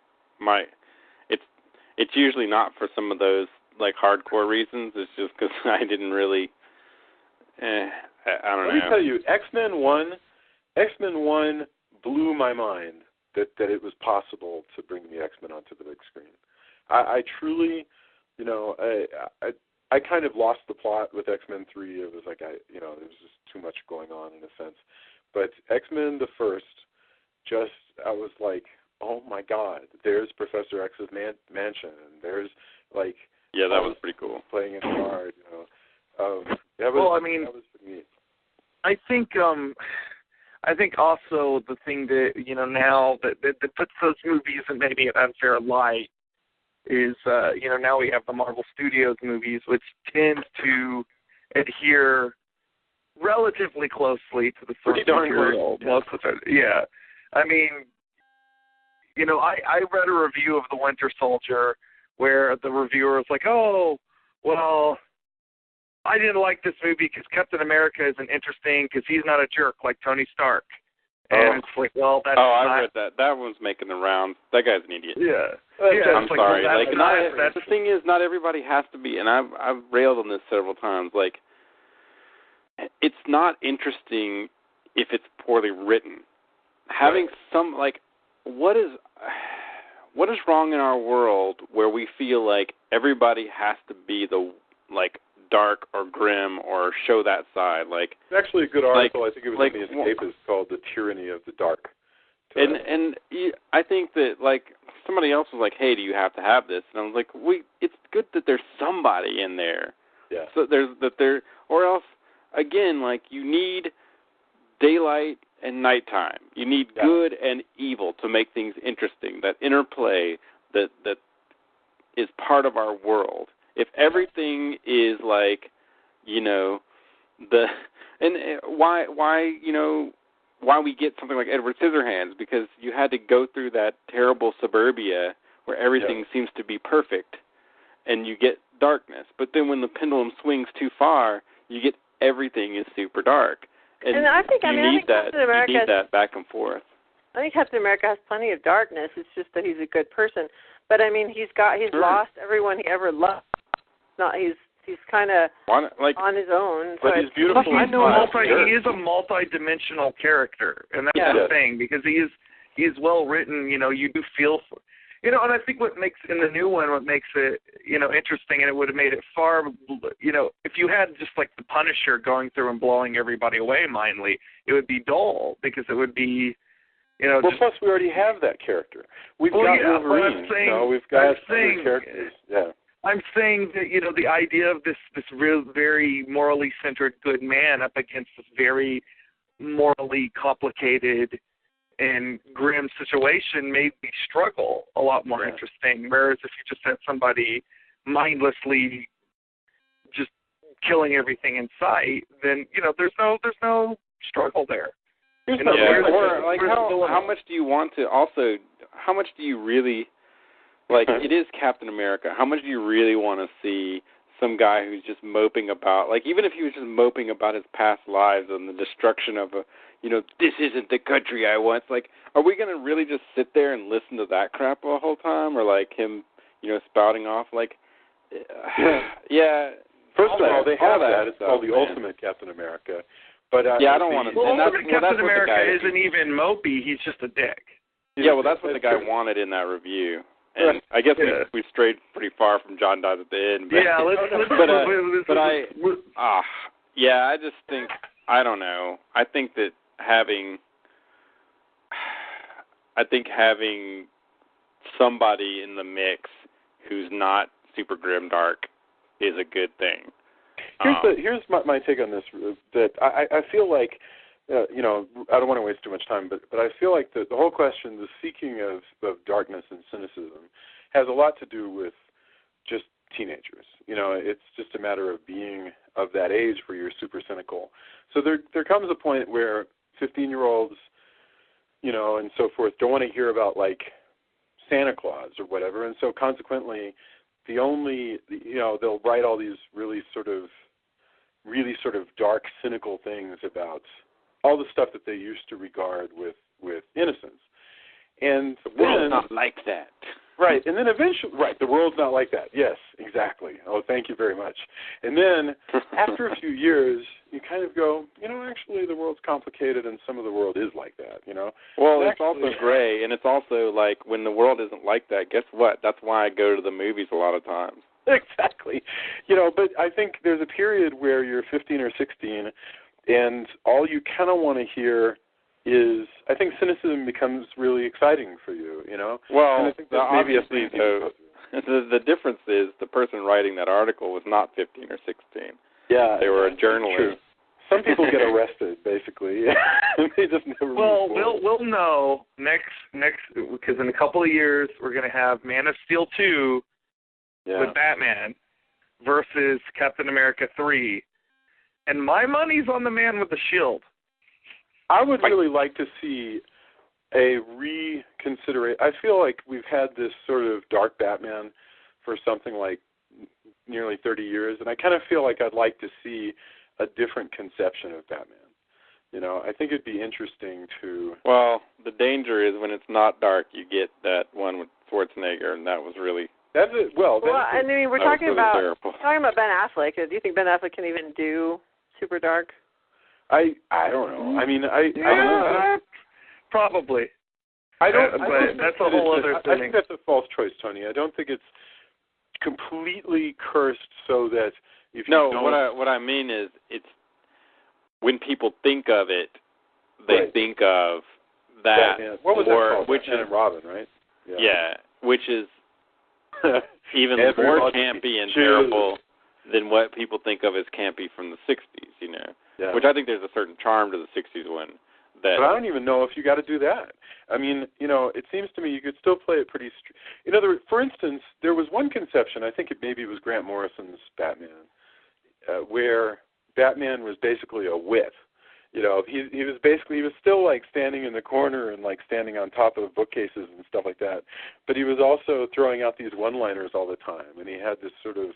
it's usually not for some of those like hardcore reasons. It's just because I didn't really. I don't know. Let me tell you, X-Men 1 blew my mind that it was possible to bring the X-Men onto the big screen. I truly, I kind of lost the plot with X-Men 3. It was like there was just too much going on in a sense. But X-Men the first, I was like, oh my God, there's Professor X's mansion, and there's like that was pretty cool. Playing in the yard, that was pretty neat. I think also the thing that, now that puts those movies in maybe an unfair light is, now we have the Marvel Studios movies, which tend to adhere relatively closely to the source material. Yeah. I mean, I read a review of The Winter Soldier where the reviewer was like, oh, well, I didn't like this movie because Captain America isn't interesting because he's not a jerk like Tony Stark. And it's like, well, that's I read that. That one's making the rounds. That guy's an idiot. Yeah. I'm sorry. The thing is, not everybody has to be, and I've railed on this several times, like, it's not interesting if it's poorly written. Having some, like, what is wrong in our world where we feel like everybody has to be the, like, dark or grim or show that side? Like, it's actually a good article. I think it was in the Escapist called "The Tyranny of the Dark." And I think that, like, somebody else was like, "Hey, do you have to have this?" And I was like, it's good that there's somebody in there. Yeah. So or else again, like, you need daylight and nighttime. You need good and evil to make things interesting. That interplay that is part of our world. If everything is like, why why we get something like Edward Scissorhands, because you had to go through that terrible suburbia where everything seems to be perfect, and you get darkness. But then when the pendulum swings too far, you get everything is super dark. And I think, you need that back and forth. I think Captain America has plenty of darkness. It's just that he's a good person. But I mean, he's lost everyone he ever loved. He's kind of on his own. But he's beautiful. He is a multi-dimensional character, and that's the thing, because he is well written. You know, you do feel for, you know, and I think what makes in the new one, what makes it, you know, interesting, and it would have made it far, you know, if you had just like the Punisher going through and blowing everybody away mindly, it would be dull, because it would be, you know. Well, plus we already have that character. We've got Wolverine. We've got other characters. Yeah. I'm saying that, you know, the idea of this real, very morally centered good man up against this very morally complicated and grim situation made me struggle a lot more interesting. Whereas if you just had somebody mindlessly just killing everything in sight, then, you know, there's no struggle there. How much do you want to also? How much do you really? Like, it is Captain America. How much do you really want to see some guy who's just moping about, like, even if he was just moping about his past lives and the destruction of this isn't the country I want. It's like, are we going to really just sit there and listen to that crap the whole time? Or, like, him, spouting off? Like, First of all, they have that. It's called the Ultimate Captain America. But I don't want to. Ultimate Captain America isn't even mopey. He's just a dick. Yeah, well, that's what the guy wanted in that review. And I guess we strayed pretty far from John Dodds at the end. But, I just think, I don't know. I think that having somebody in the mix who's not super grim dark is a good thing. Here's my take on this. That I feel like, I don't want to waste too much time, but I feel like the whole question, the seeking of darkness and cynicism, has a lot to do with just teenagers. It's just a matter of being of that age where you're super cynical. So there comes a point where 15-year-olds, and so forth, don't want to hear about, like, Santa Claus or whatever, and so consequently, they'll write all these really sort of dark, cynical things about all the stuff that they used to regard with innocence. And the world's not like that. Right, and then eventually, the world's not like that. Yes, exactly. Oh, thank you very much. And then after a few years, you kind of go, actually the world's complicated and some of the world is like that, Well, it's also gray, and it's also like when the world isn't like that, guess what? That's why I go to the movies a lot of times. Exactly. But I think there's a period where you're 15 or 16, and all you kind of want to hear is, I think cynicism becomes really exciting for you, Well, and I think that's obviously, the difference is the person writing that article was not 15 or 16. Yeah. They were a journalist. True. Some people get arrested, basically. They just never Well, we'll know next, because in a couple of years, we're going to have Man of Steel 2 with Batman versus Captain America 3. And my money's on the Man with the Shield. I would really like to see a reconsideration. I feel like we've had this sort of dark Batman for something like nearly 30 years, and I kind of feel like I'd like to see a different conception of Batman. I think it'd be interesting to... Well, the danger is when it's not dark, you get that one with Schwarzenegger, and that was really... That's it. Well, I mean, we're talking about Ben Affleck. Do you think Ben Affleck can even do super dark? I don't know. I mean, I don't know. Probably. I don't. But that's a whole other thing. I think that's a false choice, Tony. I don't think it's completely cursed so that if you don't... what I mean is it's when people think of it, they think of that. Batman. What was that called? Which Batman is and Robin, right? Yeah, which is even more campy and terrible than what people think of as campy from the 60s, Yeah. Which I think there's a certain charm to the 60s one. But I don't even know if you got to do that. I mean, it seems to me you could still play it pretty... In other words, for instance, there was one conception, I think maybe it was Grant Morrison's Batman, where Batman was basically a wit. You know, he was still like standing in the corner and like standing on top of bookcases and stuff like that. But he was also throwing out these one-liners all the time, and he had this sort of.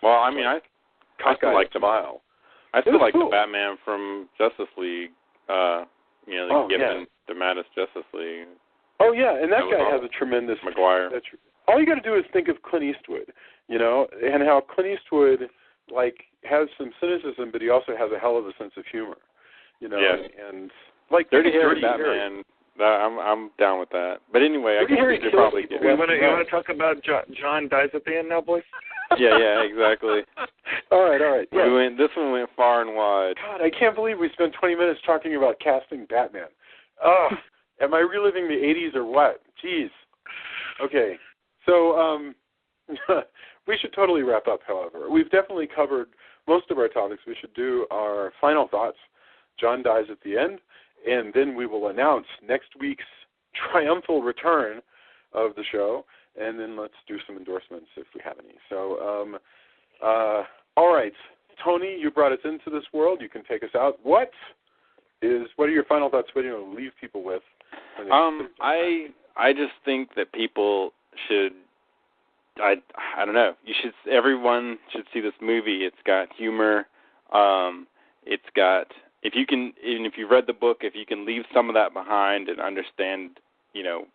Well, I mean, I still like smile. I still like cool. the Batman from Justice League. Given DeMatteis Justice League. Oh yeah, and that guy awesome. has a tremendous. McGuire. All you got to do is think of Clint Eastwood, you know, and how Clint Eastwood like has some cynicism, but he also has a hell of a sense of humor, you know. Yeah. And like Dirty Harry Batman. I'm down with that. But anyway, I guess we should probably get. You want to talk about John dies at the end now, boys? Yeah, exactly. All right. Yeah. This one went far and wide. God, I can't believe we spent 20 minutes talking about casting Batman. Ugh. Am I reliving the 80s or what? Jeez. Okay. So we should totally wrap up, however. We've definitely covered most of our topics. We should do our final thoughts. John dies at the end, and then we will announce next week's triumphal return of the show, and then let's do some endorsements if we have any. So, all right. Tony, you brought us into this world. You can take us out. What are your final thoughts? What do you want to leave people with? I just think that people should. I don't know. Everyone should see this movie. It's got humor. It's got even if you've read the book, if you can leave some of that behind and understand, you know,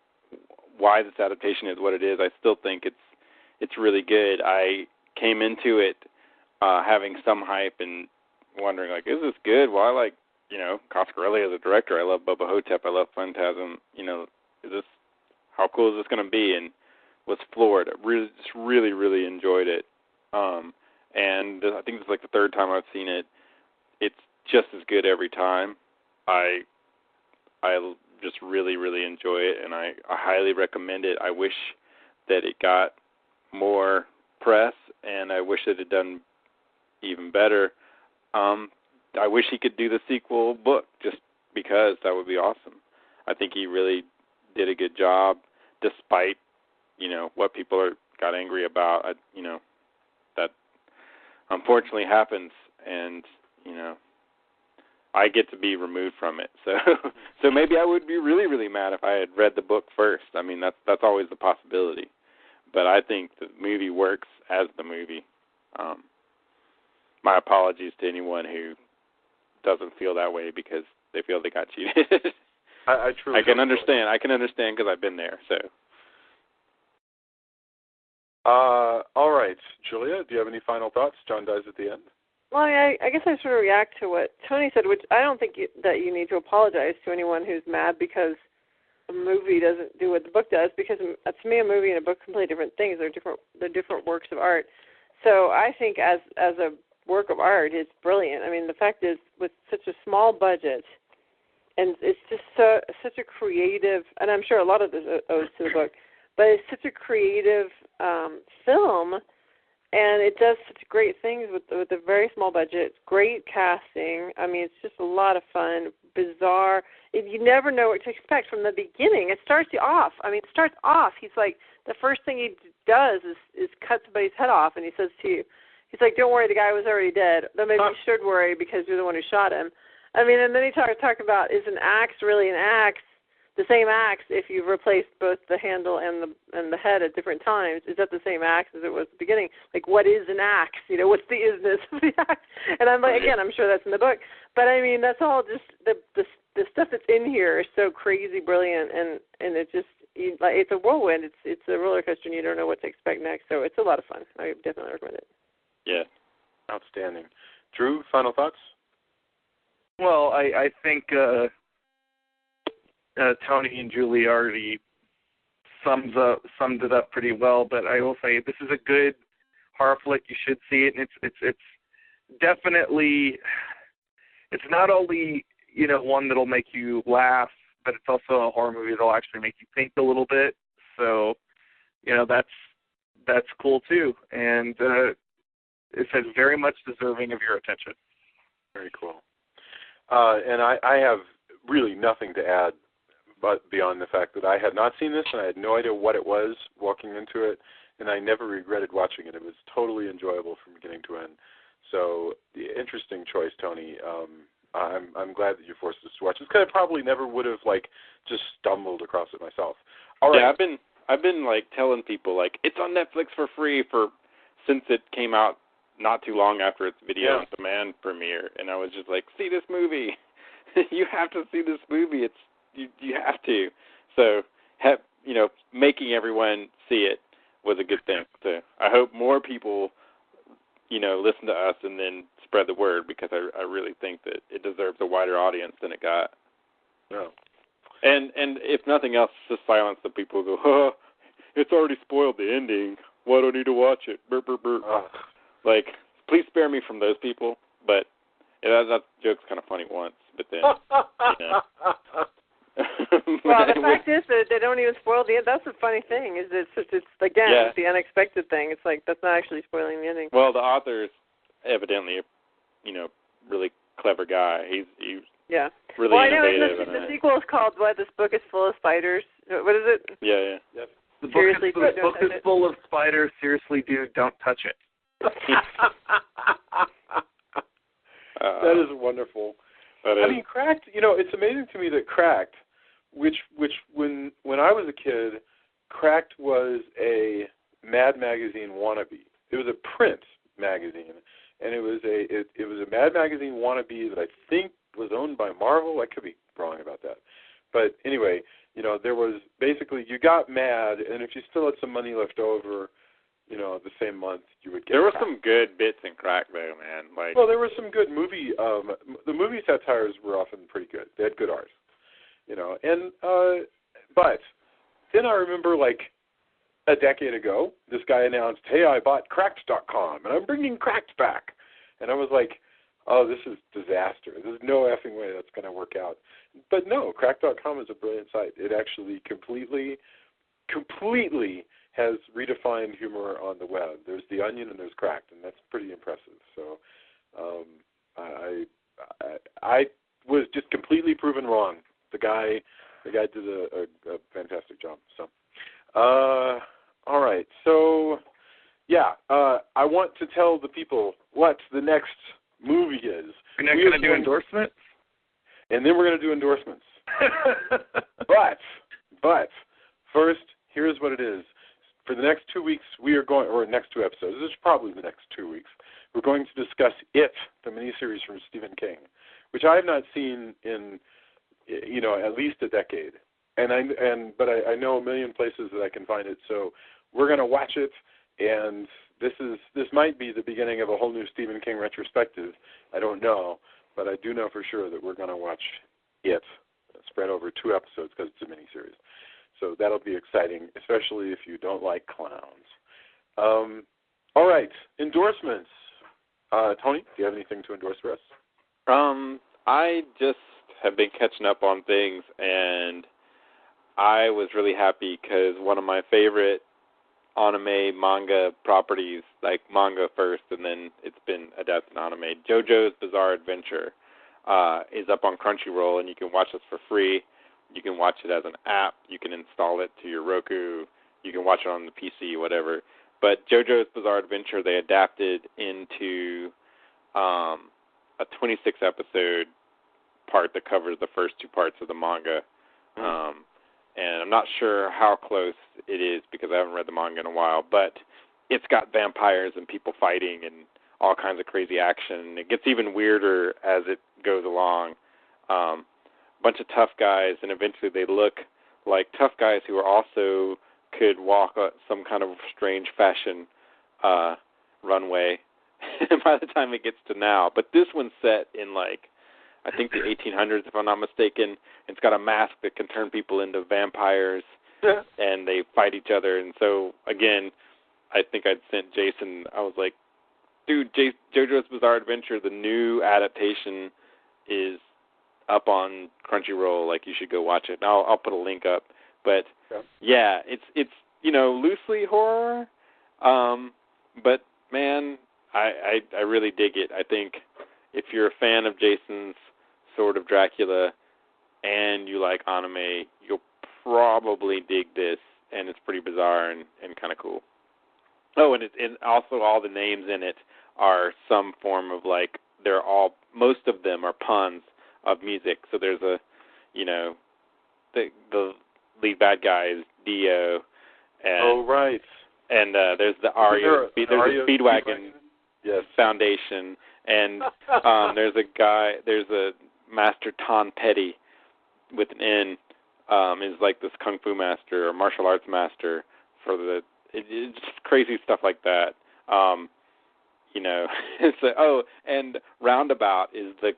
why this adaptation is what it is, I still think it's really good. I came into it having some hype and wondering, like, is this good? Well, I like, you know, Coscarelli as a director. I love Bubba Hotep. I love Phantasm. You know, how cool is this going to be? And was floored. Really, really enjoyed it. And I think it's like the third time I've seen it. It's just as good every time. I just really, really enjoy it, and I highly recommend it. I wish that it got more press, and I wish it had done even better. I wish he could do the sequel book just because that would be awesome. I think he really did a good job despite, you know, what people got angry about. You know, that unfortunately happens, and, you know, I get to be removed from it. So maybe I would be really, really mad if I had read the book first. I mean, that's always the possibility. But I think the movie works as the movie. My apologies to anyone who doesn't feel that way because they feel they got cheated. I truly can understand. I can understand because I've been there. So. All right, Julia, do you have any final thoughts? John dies at the end. Well, I guess I sort of react to what Tony said, which I don't think that you need to apologize to anyone who's mad because a movie doesn't do what the book does, because to me a movie and a book are completely different things. They're different works of art. So I think as a work of art, it's brilliant. I mean, the fact is, with such a small budget, and it's just such a creative, and I'm sure a lot of this owes to the book, but it's such a creative film, and it does such great things with a very small budget, great casting. I mean, it's just a lot of fun, bizarre. You never know what to expect from the beginning. It starts you off. I mean, it starts off, he's like, the first thing he does is cut somebody's head off, and he says to you, he's like, don't worry, the guy was already dead. Though maybe you should worry because you're the one who shot him. I mean, and then he talk about, is an axe really an axe? The same axe if you've replaced both the handle and the head at different times. Is that the same axe as it was at the beginning? Like, what is an axe? You know, what's the isness of the axe? And I'm like, again, I'm sure that's in the book. But I mean, that's all just the stuff that's in here is so crazy brilliant, and it just it's a whirlwind. It's a roller coaster, and you don't know what to expect next. So it's a lot of fun. I definitely recommend it. Yeah, outstanding. Drew, final thoughts? Well, I think Tony and Julie already summed it up pretty well, but I will say this is a good horror flick. You should see it, and it's definitely, it's not only, you know, one that'll make you laugh, but it's also a horror movie that'll actually make you think a little bit. So, you know, that's cool too, and it says very much deserving of your attention. Very cool. And I have really nothing to add, but beyond the fact that I had not seen this and I had no idea what it was walking into it, and I never regretted watching it. It was totally enjoyable from beginning to end. So, the interesting choice, Tony. I'm glad that you forced us to watch this, because I probably never would have like just stumbled across it myself. All right. Yeah, I've been like telling people like it's on Netflix for free since it came out not too long after its video on demand premiere, and I was just like, see this movie. You have to see this movie. You have to. So making everyone see it was a good thing. So I hope more people, listen to us and then spread the word, because I really think that it deserves a wider audience than it got. Yeah. And if nothing else, just silence the people who go, it's already spoiled the ending. Why do I need to watch it? Burp, burp, burp. Like, please spare me from those people. But that joke's kind of funny once, but then, Well, the fact is that they don't even spoil the end. That's the funny thing, is it's it's the unexpected thing. It's like, that's not actually spoiling the ending. Well, the author's evidently a, really clever guy. He's really innovative. Well, I know, the sequel is called, what, This Book is Full of Spiders? What is it? Yeah. Yep. The book is full of spiders. Seriously, dude, don't touch it. That is wonderful. I mean, Cracked, it's amazing to me that Cracked, which when I was a kid, Cracked was a Mad Magazine wannabe. It was a print magazine, and it was a Mad Magazine wannabe that I think was owned by Marvel. I could be wrong about that. But anyway, there was basically, you got Mad, and if you still had some money left over, the same month, you would get There were Cracked. some good bits in Crack, though, man. Well, there were some good movie, the movie satires were often pretty good. They had good art, and, but then I remember, like, a decade ago, this guy announced, hey, I bought Cracked.com, and I'm bringing Cracked back. And I was like, oh, this is disaster. There's no effing way that's going to work out. But no, Cracked.com is a brilliant site. It actually completely has redefined humor on the web. There's The Onion and there's Cracked, and that's pretty impressive. So I was just completely proven wrong. The guy did a fantastic job. So, all right. So, I want to tell the people what the next movie is. We're not going to do endorsements? And then we're going to do endorsements. But first, here's what it is. For the next 2 weeks, we are going, or next 2 episodes, this is probably the next 2 weeks, we're going to discuss It, the miniseries from Stephen King, which I have not seen in, at least a decade. But I know a million places that I can find it, so we're going to watch it, and this might be the beginning of a whole new Stephen King retrospective. I don't know, but I do know for sure that we're going to watch It, spread over 2 episodes because it's a miniseries. So that'll be exciting, especially if you don't like clowns. All right, endorsements. Tony, do you have anything to endorse for us? I just have been catching up on things, and I was really happy because one of my favorite anime manga properties, like manga first, and then it's been adapted to anime, Jojo's Bizarre Adventure, is up on Crunchyroll, and you can watch this for free. You can watch it as an app. You can install it to your Roku. You can watch it on the PC, whatever. But JoJo's Bizarre Adventure, they adapted into a 26-episode part that covers the first 2 parts of the manga. And I'm not sure how close it is because I haven't read the manga in a while. But it's got vampires and people fighting and all kinds of crazy action. It gets even weirder as it goes along. Bunch of tough guys, and eventually they look like tough guys who are also could walk some kind of strange fashion runway by the time it gets to now. But this one's set in, like, I think the 1800s, if I'm not mistaken. It's got a mask that can turn people into vampires, and they fight each other. And so, again, I think I'd sent Jason, I was like, dude, JoJo's Bizarre Adventure, the new adaptation is up on Crunchyroll. Like, you should go watch it. And I'll put a link up. But yeah, it's loosely horror. But man, I really dig it. I think if you're a fan of Jason's sort of Dracula and you like anime, you'll probably dig this, and it's pretty bizarre and kind of cool. Oh, and also all the names in it are some form of, like, most of them are puns of music. So there's a, the lead bad guy is Dio. And, right. And there's the Aria, there's a Speedwagon Foundation, and there's a Master Ton Petty with an N, is like this kung fu master or martial arts master for it's just crazy stuff like that. And Roundabout is the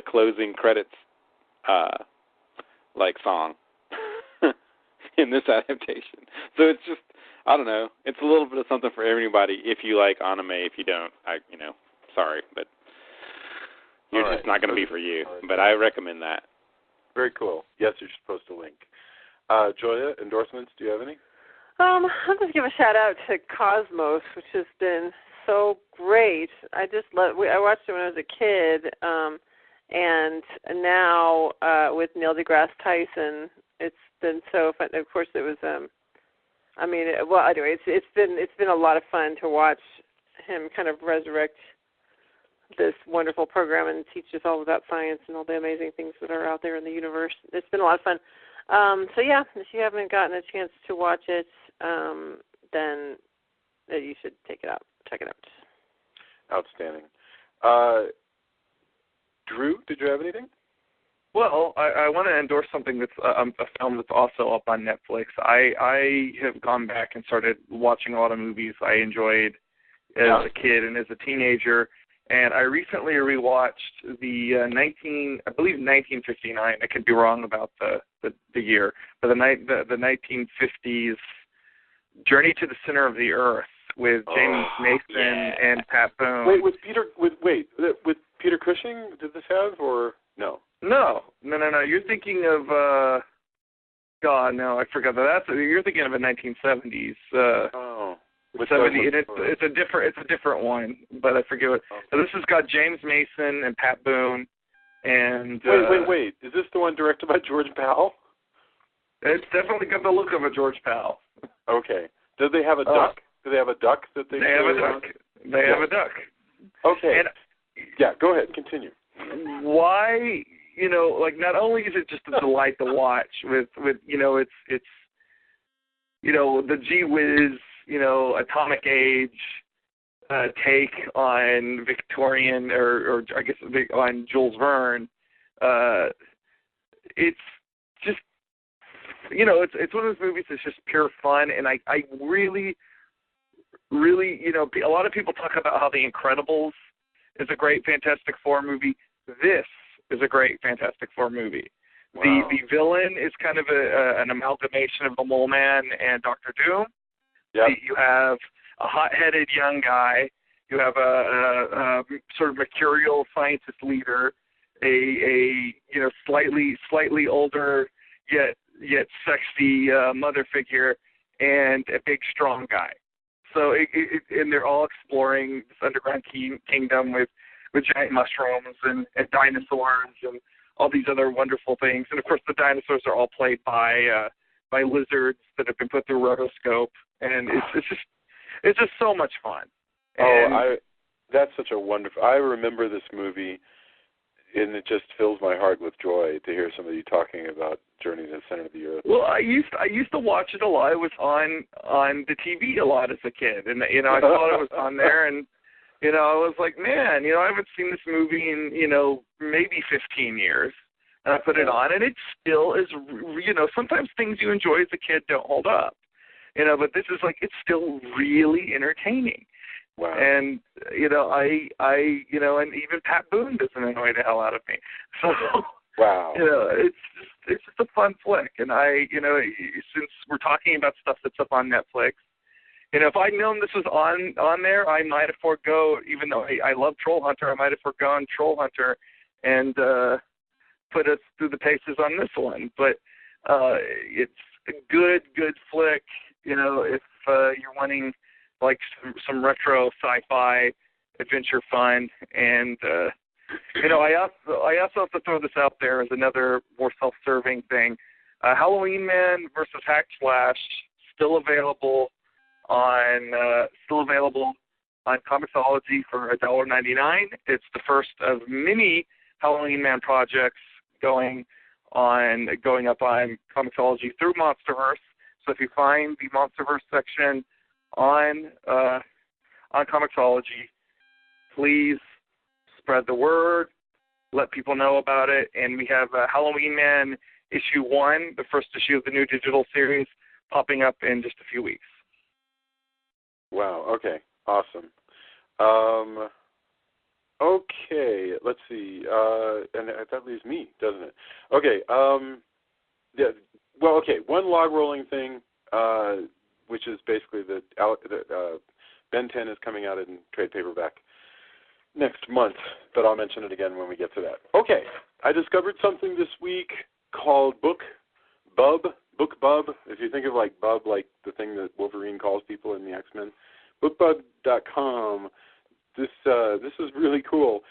closing credits song in this adaptation. So it's just, I don't know, it's a little bit of something for everybody if you like anime. If you don't, sorry, but you're just not going to be for you. But I recommend that. Very cool. Yes, you're supposed to link. Joya, endorsements, do you have any? I'll just give a shout out to Cosmos, which has been so great. I watched it when I was a kid, and now with Neil deGrasse Tyson, it's been so fun. Of course, it was. Anyway, it's been a lot of fun to watch him kind of resurrect this wonderful program and teach us all about science and all the amazing things that are out there in the universe. It's been a lot of fun. If you haven't gotten a chance to watch it, then you should check it out. Outstanding. Drew, did you have anything? Well, I want to endorse something that's a film that's also up on Netflix. I have gone back and started watching a lot of movies I enjoyed as a kid and as a teenager, and I recently rewatched the 1959. I could be wrong about the year, but the 1950s Journey to the Center of the Earth with James Mason and Pat Boone. Wait, with Peter Cushing? Did this have or no? No. You're thinking of I forgot that. You're thinking of the 1970s. With 70. It's a different one, but I forget what. So this has got James Mason and Pat Boone, and wait. Is this the one directed by George Powell? It's definitely got the look of a George Powell. Okay. Do they have a duck? Do they have a duck that they? They have a duck. They have a duck. Okay. And, go ahead. Continue. Why? Not only is it just a delight to watch with it's the gee whiz, atomic age take on Victorian or I guess on Jules Verne. It's just it's one of those movies that's just pure fun, and I really a lot of people talk about how The Incredibles is a great Fantastic Four movie. This is a great Fantastic Four movie. Wow. The villain is kind of an amalgamation of the Mole Man and Dr. Doom. Yep. You have a hot-headed young guy. You have a sort of mercurial scientist leader, a slightly older yet sexy mother figure, and a big strong guy. So and they're all exploring this underground kingdom with giant mushrooms and dinosaurs and all these other wonderful things. And of course, the dinosaurs are all played by lizards that have been put through rotoscope, and it's just so much fun. That's such a wonderful. I remember this movie, and it just fills my heart with joy to hear somebody talking about Journey to the Center of the Earth. Well, I used to watch it a lot. It was on the TV a lot as a kid, and I thought it was on there, and I was like, man, I haven't seen this movie in maybe 15 years. And I put it on, and it still is. Sometimes things you enjoy as a kid don't hold up, but this is it's still really entertaining. Wow. And and even Pat Boone doesn't annoy the hell out of me. So wow. It's just a fun flick. And since we're talking about stuff that's up on Netflix, if I'd known this was on there, I might have forego, even though I love Troll Hunter, I might have forgone Troll Hunter and put us through the paces on this one. But it's a good flick. If you're wanting some retro sci-fi adventure fun, and I also have to throw this out there as another more self-serving thing. Halloween Man versus Hack Slash still available on Comixology for $1.99. It's the first of many Halloween Man projects going up on Comixology through Monsterverse. So if you find the Monsterverse section on Comixology, please spread the word, let people know about it. And we have Halloween Man issue 1, the first issue of the new digital series, popping up in just a few weeks. Wow, okay, awesome. Okay, let's see. And that leaves me, doesn't it? Okay, yeah. Well, okay, one log rolling thing, which is basically Ben 10 is coming out in trade paperback next month, but I'll mention it again when we get to that. Okay, I discovered something this week called Book Bub. If you think of like Bub, like the thing that Wolverine calls people in the X-Men, bookbub.com. This is really cool.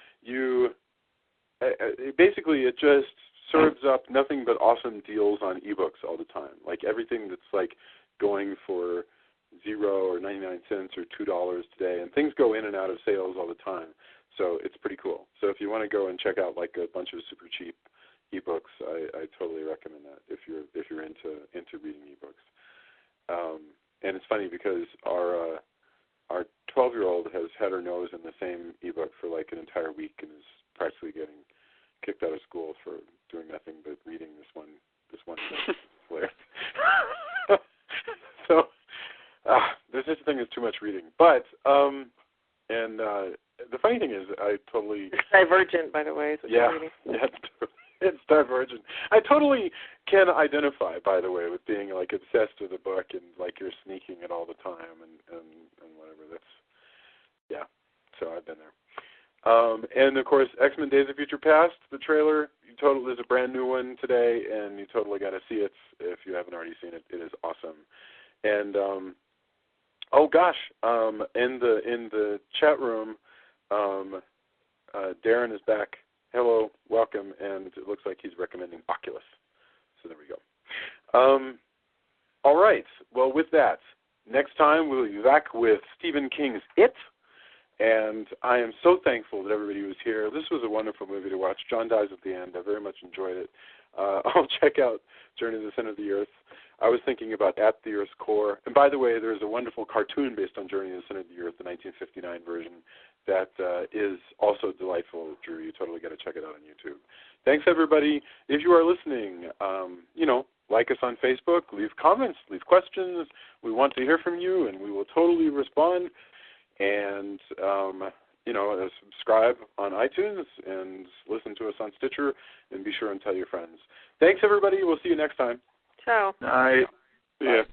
Basically it just serves up nothing but awesome deals on ebooks all the time. Like everything that's like going for $0 or 99 cents or $2 today, and things go in and out of sales all the time. So it's pretty cool. So if you want to go and check out like a bunch of super cheap ebooks, I totally recommend that if you're into reading ebooks. And it's funny because our 12-year-old has had her nose in the same ebook for like an entire week and is practically getting kicked out of school for doing nothing but reading this one ebook. So there's such a thing as too much reading. But the funny thing is, I totally... It's Divergent, by the way. Is what you're reading. Yeah, it's Divergent. I totally can identify, by the way, with being like obsessed with a book and like you're sneaking it all the time and whatever. That's, yeah. So I've been there. And of course, X-Men: Days of Future Past, the trailer, there's a brand new one today, and you totally got to see it if you haven't already seen it. It is awesome. And oh gosh, in the chat room, Darren is back. Hello, welcome, and it looks like he's recommending Oculus. So there we go. All right. Well, with that, next time we'll be back with Stephen King's It. And I am so thankful that everybody was here. This was a wonderful movie to watch. John dies at the end. I very much enjoyed it. I'll check out Journey to the Center of the Earth. I was thinking about At the Earth's Core. And by the way, there's a wonderful cartoon based on Journey to the Center of the Earth, the 1959 version, that is also delightful, Drew. You totally got to check it out on YouTube. Thanks, everybody. If you are listening, like us on Facebook, leave comments, leave questions. We want to hear from you, and we will totally respond. And, subscribe on iTunes and listen to us on Stitcher, and be sure and tell your friends. Thanks, everybody. We'll see you next time. Ciao. Bye. See ya.